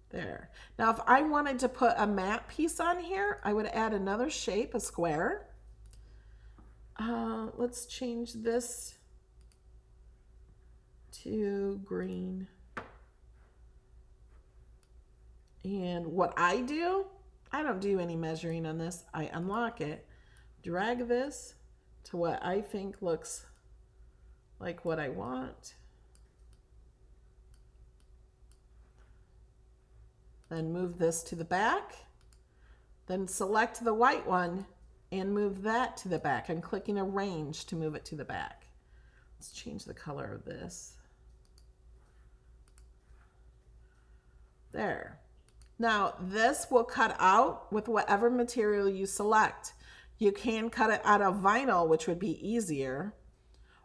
there. Now, if I wanted to put a matte piece on here, I would add another shape, a square. Let's change this to green. And what I do, I don't do any measuring on this. I unlock it, drag this to what I think looks like what I want. Then move this to the back. Then select the white one and move that to the back. I'm clicking arrange to move it to the back. Let's change the color of this. There. Now this will cut out with whatever material you select. You can cut it out of vinyl, which would be easier,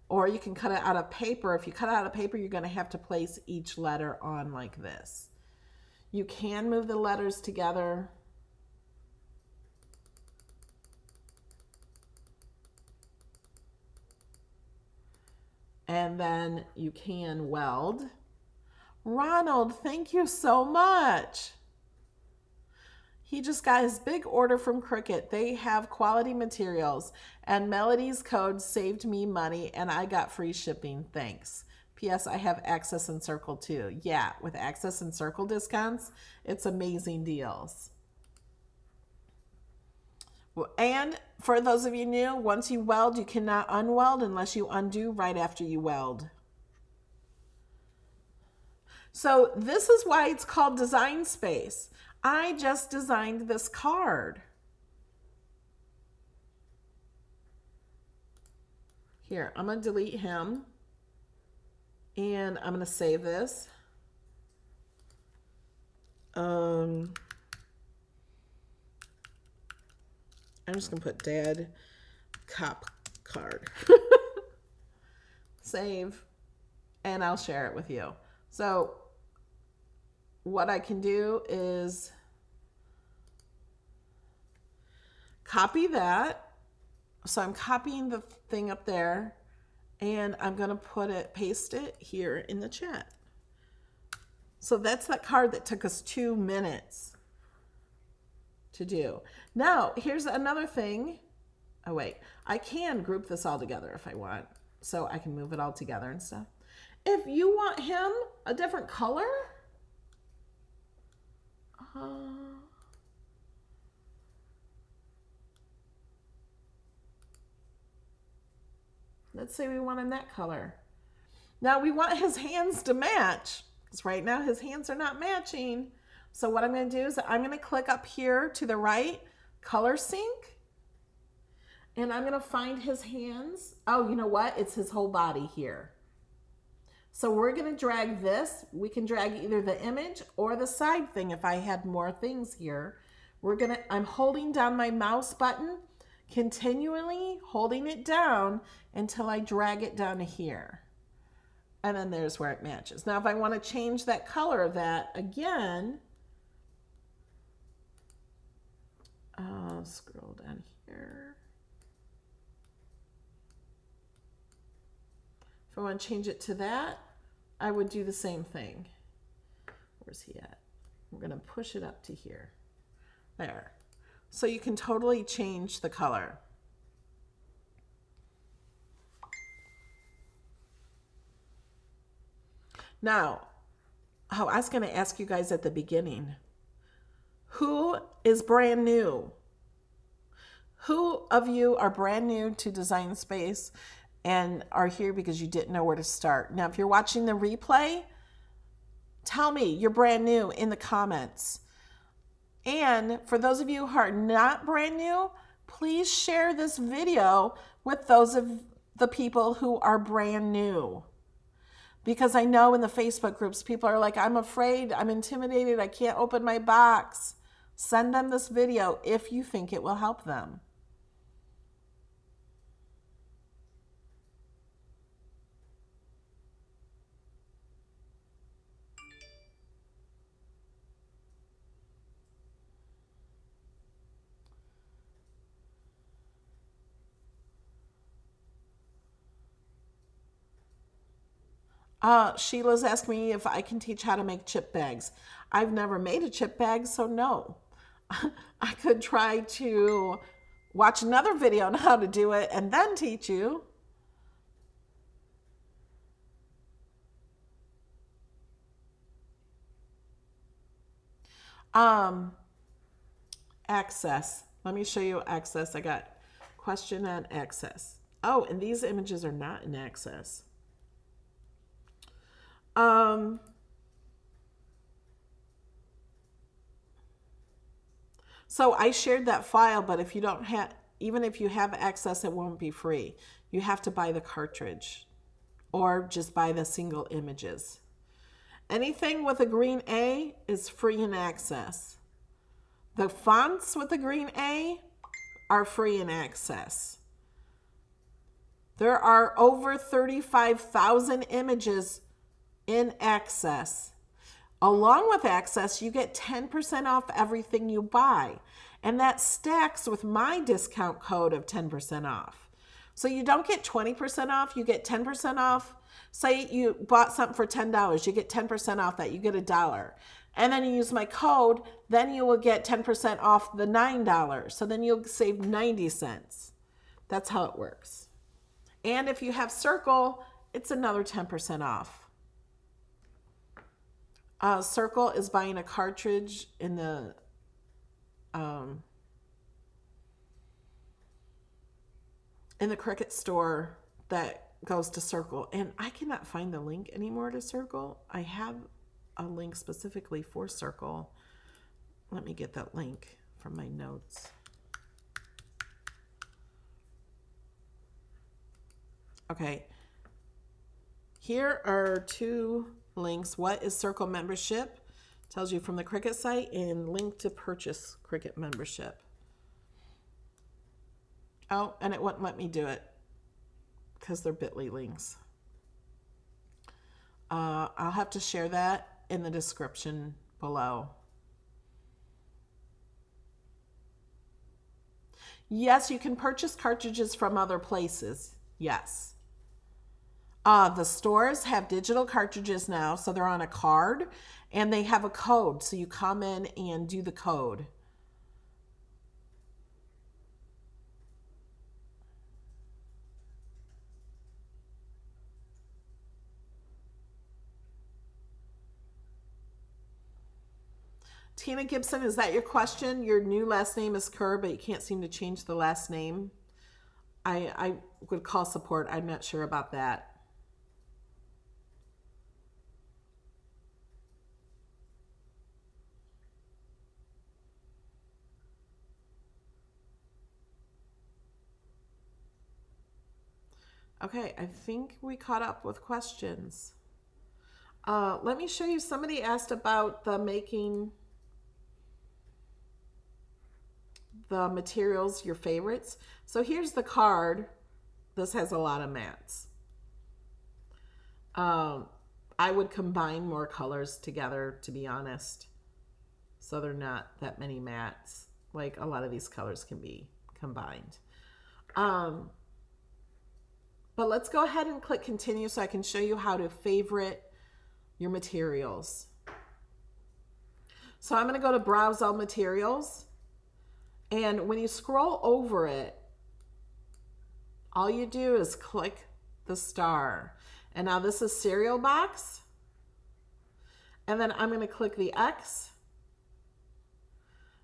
or you can cut it out of paper. If you cut it out of paper, you're going to have to place each letter on like this. You can move the letters together. And then you can weld. Ronald, thank you so much. He just got his big order from Cricut. They have quality materials, and Melody's code saved me money, and I got free shipping. Thanks. P.S. I have Access and Circle too. Yeah, with Access and Circle discounts, it's amazing deals. And for those of you new, once you weld, you cannot unweld unless you undo right after you weld. So this is why it's called Design Space. I just designed this card. Here, I'm going to delete him. And I'm going to save this. I'm just going to put Dad Cop card. Save. And I'll share it with you. So what I can do is copy that. So I'm copying the thing up there, and I'm going to paste it here in the chat. So that's that card that took us 2 minutes to do. Now, here's another thing. Oh, wait. I can group this all together if I want. So I can move it all together and stuff. If you want him a different color, let's say we want him that color. Now we want his hands to match, because right now his hands are not matching. So what I'm going to do is I'm going to click up here to the right, color sync, and I'm going to find his hands. Oh, you know what? It's his whole body here. So we're going to drag this. We can drag either the image or the side thing if I had more things here. I'm holding down my mouse button, continually holding it down until I drag it down to here. And then there's where it matches. Now, if I want to change that color of that again, I'll scroll down here. If I want to change it to that, I would do the same thing. Where's he at? We're going to push it up to here. There. So you can totally change the color. Now, I was going to ask you guys at the beginning, who is brand new? Who of you are brand new to Design Space and are here because you didn't know where to start? Now, if you're watching the replay, tell me you're brand new in the comments. And for those of you who are not brand new, please share this video with those of the people who are brand new. Because I know in the Facebook groups, people are like, I'm afraid, I'm intimidated, I can't open my box. Send them this video if you think it will help them. Sheila's asked me if I can teach how to make chip bags. I've never made a chip bag, so no. I could try to watch another video on how to do it and then teach you. Access. Let me show you access. I got question on access. Oh, and these images are not in access. So I shared that file, but if you don't have, even if you have access, it won't be free. You have to buy the cartridge or just buy the single images. Anything with a green A is free in access. The fonts with the green A are free in access. There are over 35,000 images in access. Along with access, you get 10% off everything you buy. And that stacks with my discount code of 10% off. So you don't get 20% off, you get 10% off. Say you bought something for $10, you get 10% off that, you get $1. And then you use my code, then you will get 10% off the $9. So then you'll save 90 cents. That's how it works. And if you have Circle, it's another 10% off. Circle is buying a cartridge in the Cricut store that goes to Circle, and I cannot find the link anymore to Circle. I have a link specifically for Circle. Let me get that link from my notes. Okay, here are two links. What is Circle membership? Tells you from the Cricut site, and link to purchase Cricut membership. Oh, and it wouldn't let me do it because they're bit.ly links. I'll have to share that in the description below. Yes, you can purchase cartridges from other places. Yes. The stores have digital cartridges now, so they're on a card, and they have a code. So you come in and do the code. Tina Gibson, is that your question? Your new last name is Kerr, but you can't seem to change the last name. I would call support. I'm not sure about that. Okay, I think we caught up with questions. Let me show you. Somebody asked about the making the materials your favorites. So here's the card. This has a lot of mats. I would combine more colors together, to be honest. So they're not that many mats. Like a lot of these colors can be combined. But let's go ahead and click continue so I can show you how to favorite your materials. So I'm going to go to browse all materials. And when you scroll over it, all you do is click the star. And now this is cereal box. And then I'm going to click the X.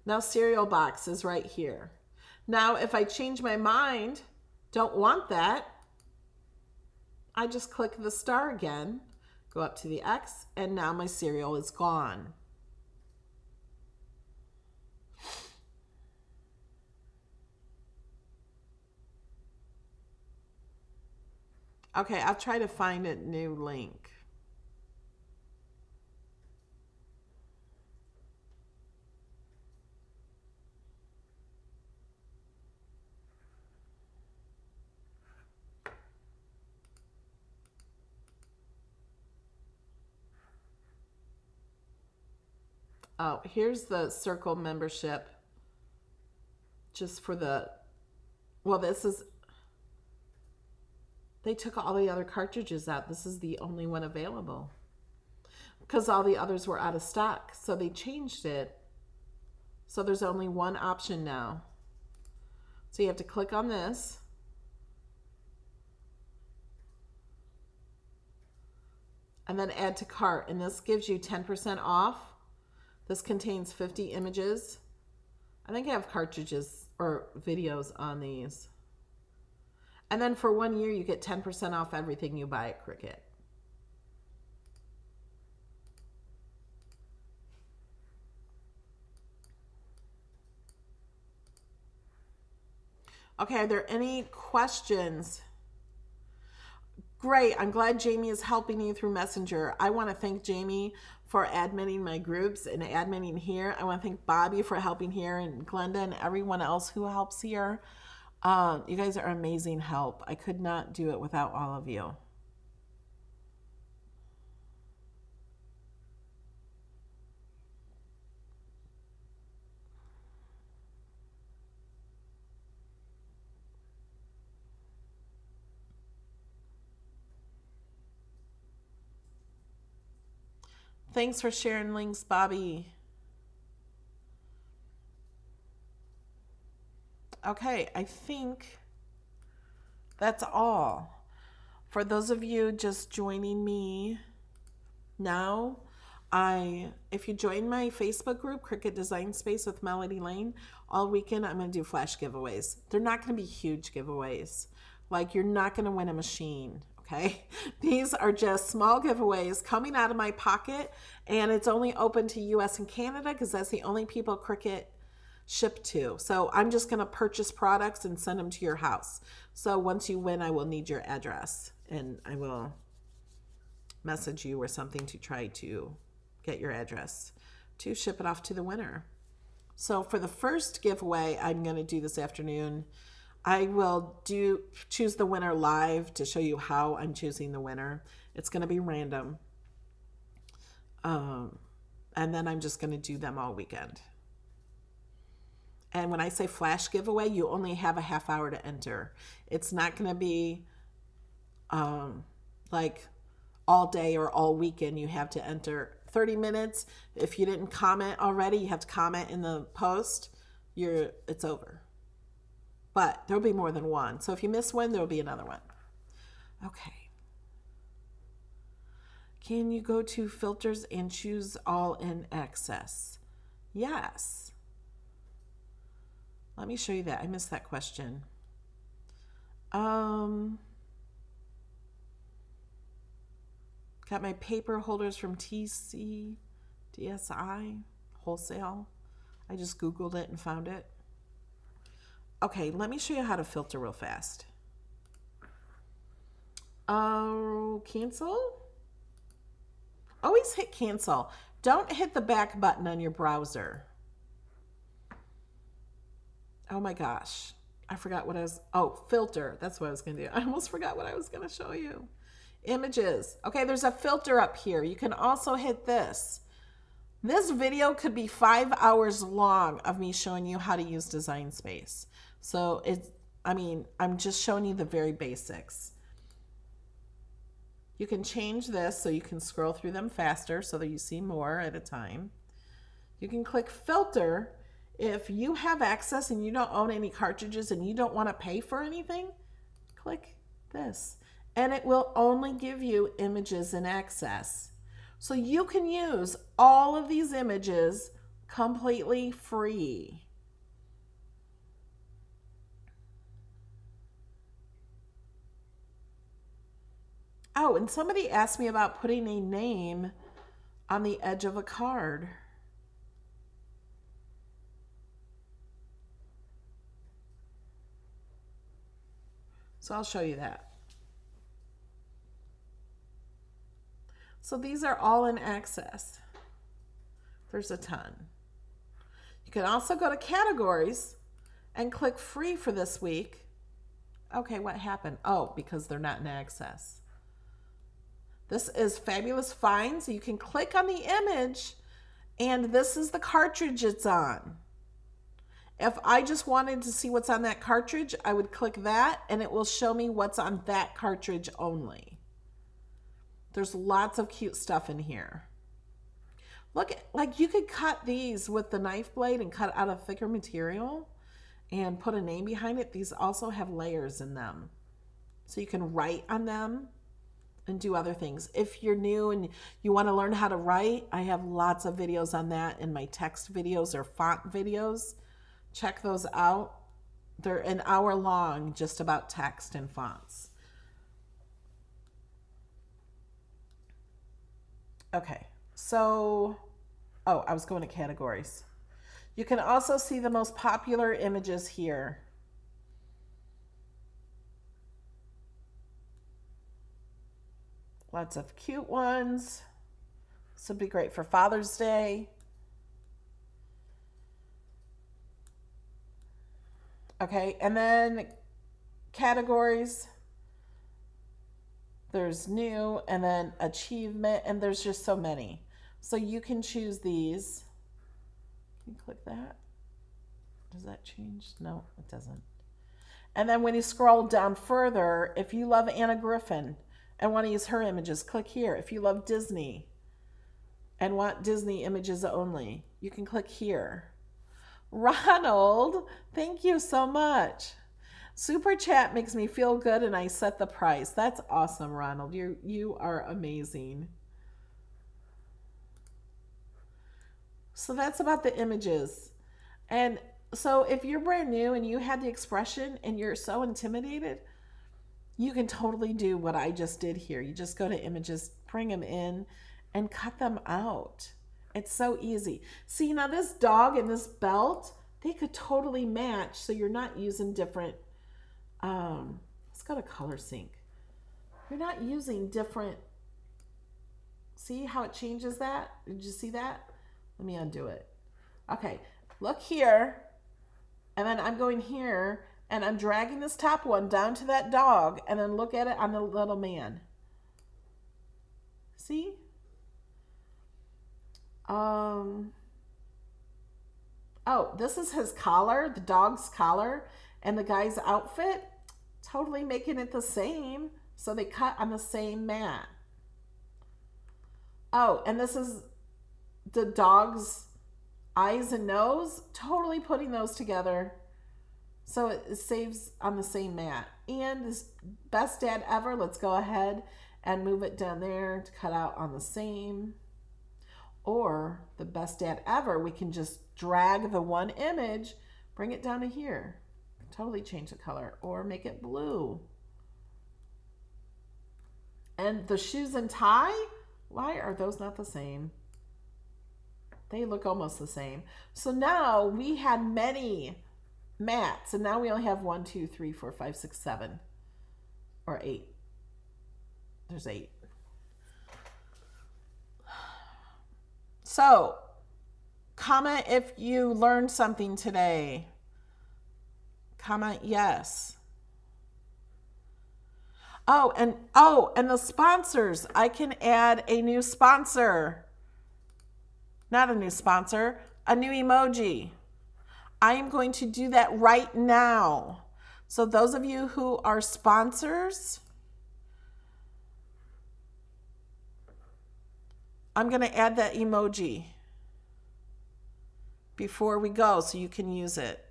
Now cereal box is right here. Now if I change my mind, don't want that, I just click the star again, go up to the X, and now my cereal is gone. Okay, I'll try to find a new link. Oh, here's the Circle membership. Just for the, well, this They took all the other cartridges out. This is the only one available because all the others were out of stock. So they changed it. So there's only one option now. So you have to click on this. And then add to cart. And this gives you 10% off. This contains 50 images. I think I have cartridges or videos on these. And then for 1 year, you get 10% off everything you buy at Cricut. Okay, are there any questions? Great. I'm glad Jamie is helping you through Messenger. I want to thank Jamie for adminning my groups and adminning here. I want to thank Bobby for helping here and Glenda and everyone else who helps here. You guys are amazing help. I could not do it without all of you. Thanks for sharing links, Bobby. Okay, I think that's all. For those of you just joining me now, if you join my Facebook group, Cricut Design Space with Melody Lane, all weekend I'm going to do flash giveaways. They're not going to be huge giveaways. Like, you're not going to win a machine. Okay, these are just small giveaways coming out of my pocket, and it's only open to US and Canada because that's the only people Cricut ship to. So I'm just going to purchase products and send them to your house. So once you win, I will need your address, and I will message you or something to try to get your address to ship it off to the winner. So for the first giveaway I'm going to do this afternoon, I will choose the winner live to show you how I'm choosing the winner. It's going to be random. And then I'm just going to do them all weekend. And when I say flash giveaway, you only have a half hour to enter. It's not going to be like all day or all weekend. You have to enter 30 minutes. If you didn't comment already, you have to comment in the post. It's over. But there'll be more than one. So if you miss one, there'll be another one. Okay. Can you go to filters and choose all in excess? Yes. Let me show you that. I missed that question. Got my paper holders from DSI Wholesale. I just Googled it and found it. Okay, let me show you how to filter real fast. Cancel. Always hit cancel. Don't hit the back button on your browser. Oh my gosh. I forgot what filter. That's what I was going to do. I almost forgot what I was going to show you. Images. Okay, there's a filter up here. You can also hit this. This video could be 5 hours long of me showing you how to use Design Space. So I'm just showing you the very basics. You can change this so you can scroll through them faster so that you see more at a time. You can click filter. If you have access and you don't own any cartridges and you don't want to pay for anything, click this. And it will only give you images in access. So you can use all of these images completely free. Oh, and somebody asked me about putting a name on the edge of a card. So I'll show you that. So these are all in access. There's a ton. You can also go to categories and click free for this week. Okay, what happened? Oh, because they're not in access. This is Fabulous Finds. You can click on the image and this is the cartridge it's on. If I just wanted to see what's on that cartridge, I would click that and it will show me what's on that cartridge only. There's lots of cute stuff in here. Look, like you could cut these with the knife blade and cut out a thicker material and put a name behind it. These also have layers in them. So you can write on them and do other things. If you're new and you want to learn how to write, I have lots of videos on that in my text videos or font videos. Check those out. They're an hour long just about text and fonts. Okay, so, oh, I was going to categories. You can also see the most popular images here. Lots of cute ones. This would be great for Father's Day. Okay, and then categories. There's new and then achievement, and there's just so many. So you can choose these. Can you click that? Does that change? No, it doesn't. And then when you scroll down further, if you love Anna Griffin and want to use her images, click here. If you love Disney and want Disney images only, you can click here. Ronald, thank you so much. Super chat makes me feel good and I set the price. That's awesome, Ronald. You are amazing. So that's about the images. And so if you're brand new and you had the expression and you're so intimidated, you can totally do what I just did here. You just go to images, bring them in, and cut them out. It's so easy. See, now this dog and this belt, they could totally match, so you're not using different, let's go to color sync. You're not using different, see how it changes that? Did you see that? Let me undo it. Okay, look here, and then I'm going here, and I'm dragging this top one down to that dog, and then look at it on the little man. See? Oh, this is his collar, the dog's collar, and the guy's outfit, totally making it the same. So they cut on the same mat. Oh, and this is the dog's eyes and nose, totally putting those together. So it saves on the same mat. And this best dad ever, let's go ahead and move it down there to cut out on the same. Or the best dad ever, we can just drag the one image, bring it down to here. Totally change the color or make it blue. And the shoes and tie, why are those not the same? They look almost the same. So now we had many mats, and now we only have 1, 2, 3, 4, 5, 6, 7, or 8. There's 8. So, comment if you learned something today. Comment yes. Oh, and the sponsors. I can add a new sponsor. Not a new sponsor, a new emoji. I am going to do that right now. So those of you who are sponsors, I'm going to add that emoji before we go so you can use it.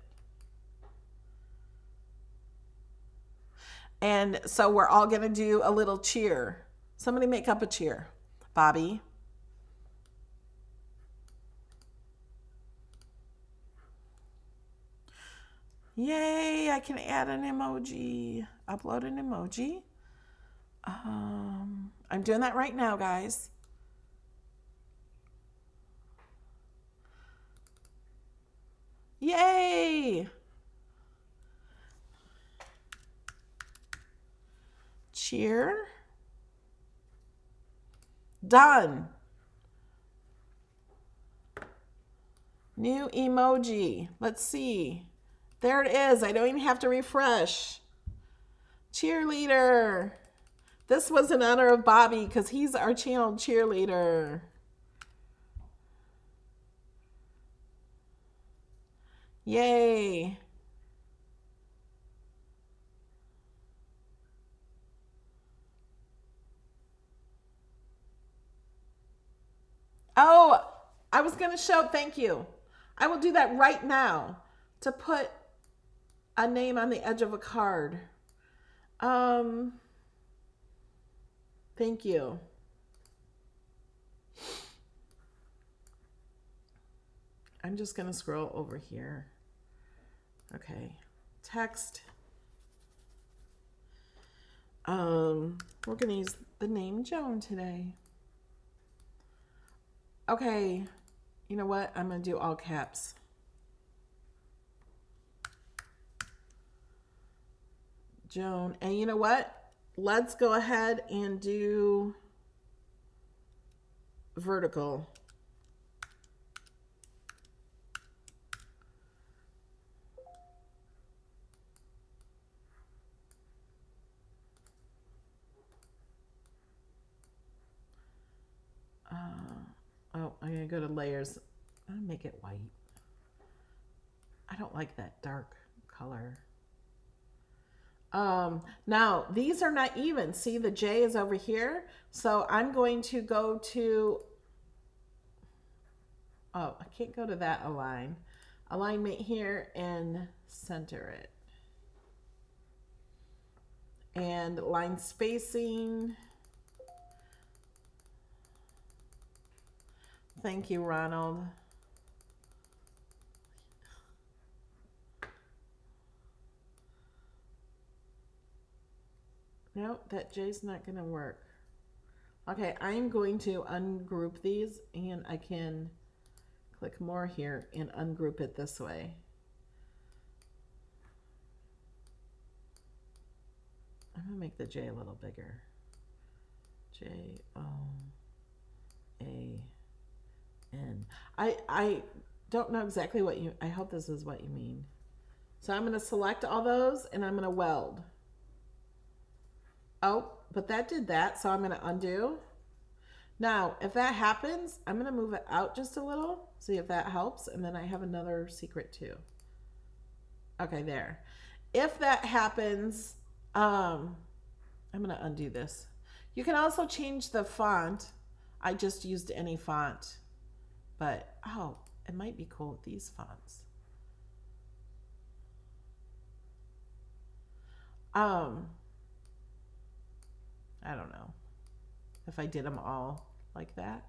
And so we're all going to do a little cheer. Somebody make up a cheer. Bobby. Yay, I can add an emoji. Upload an emoji. I'm doing that right now, guys. Yay! Cheer. Done. New emoji. Let's see. There it is. I don't even have to refresh. Cheerleader. This was in honor of Bobby because he's our channel cheerleader. Yay. Oh, I was going to show, thank you. I will do that right now to put a name on the edge of a card. Thank you. I'm just going to scroll over here. Okay. Text. We're going to use the name Joan today. Okay. You know what? I'm going to do all caps. Joan. And you know what? Let's go ahead and do vertical. Oh, I'm going to go to layers. I'll make it white. I don't like that dark color. Now, these are not even. See, the J is over here. So I'm going to go to, oh, I can't go to that align. Alignment here and center it. And line spacing. Thank you, Ronald. Nope, that J's not going to work. Okay, I'm going to ungroup these, and I can click more here and ungroup it this way. I'm going to make the J a little bigger. J-O-A-N. I don't know exactly what you, I hope this is what you mean. So I'm going to select all those, and I'm going to weld. Oh, but that did that, so I'm going to undo. Now, if that happens, I'm going to move it out just a little, see if that helps, and then I have another secret too. Okay, there. If that happens, I'm going to undo this. You can also change the font. I just used any font, but oh, it might be cool with these fonts. I don't know if I did them all like that.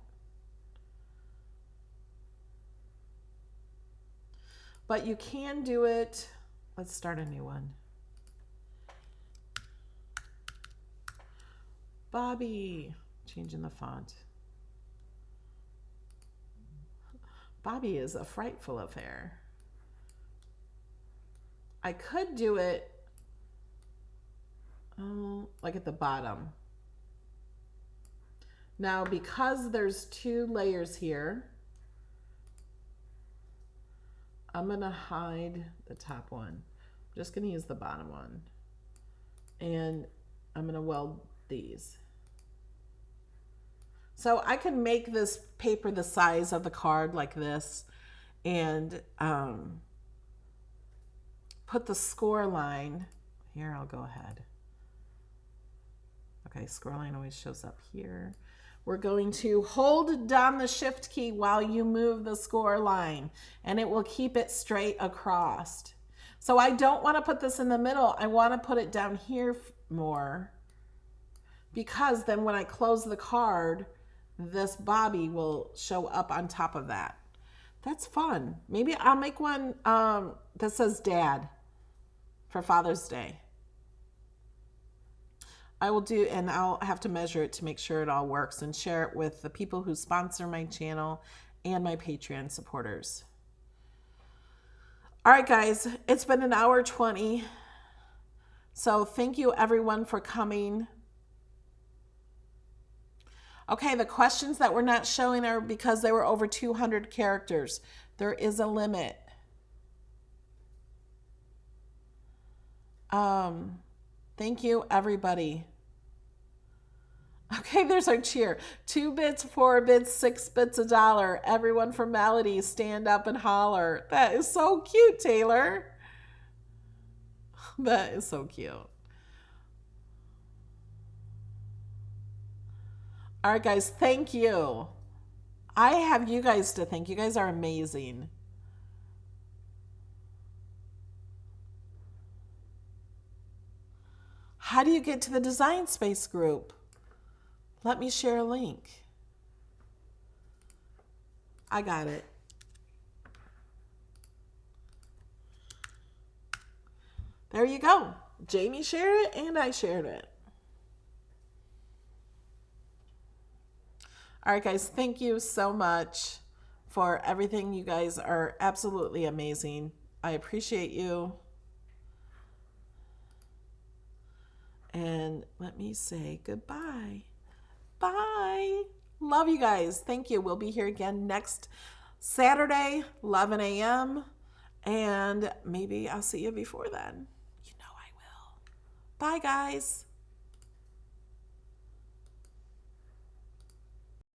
But you can do it. Let's start a new one. Bobby, changing the font. Bobby is a frightful affair. I could do it like at the bottom. Now, because there's two layers here, I'm going to hide the top one. I'm just going to use the bottom one. And I'm going to weld these. So I can make this paper the size of the card like this and put the score line. Here, I'll go ahead. Okay, score line always shows up here. We're going to hold down the shift key while you move the score line, and it will keep it straight across. So I don't want to put this in the middle. I want to put it down here more, because then when I close the card, this Bobby will show up on top of that. That's fun. Maybe I'll make one that says Dad for Father's Day. I will do, and I'll have to measure it to make sure it all works and share it with the people who sponsor my channel and my Patreon supporters. All right, guys, it's been an hour 20. So thank you everyone for coming. Okay, the questions that we're not showing are because they were over 200 characters. There is a limit. Thank you, everybody. Okay, there's our cheer. 2 bits, 4 bits, 6 bits, $1. Everyone from Melody, stand up and holler. That is so cute, Taylor. That is so cute. All right, guys, thank you. I have you guys to thank. You guys are amazing. How do you get to the Design Space group? Let me share a link. I got it. There you go. Jamie shared it and I shared it. All right, guys, thank you so much for everything. You guys are absolutely amazing. I appreciate you. And let me say goodbye. Bye. Love you guys. Thank you. We'll be here again next Saturday, 11 a.m. And maybe I'll see you before then. You know I will. Bye, guys.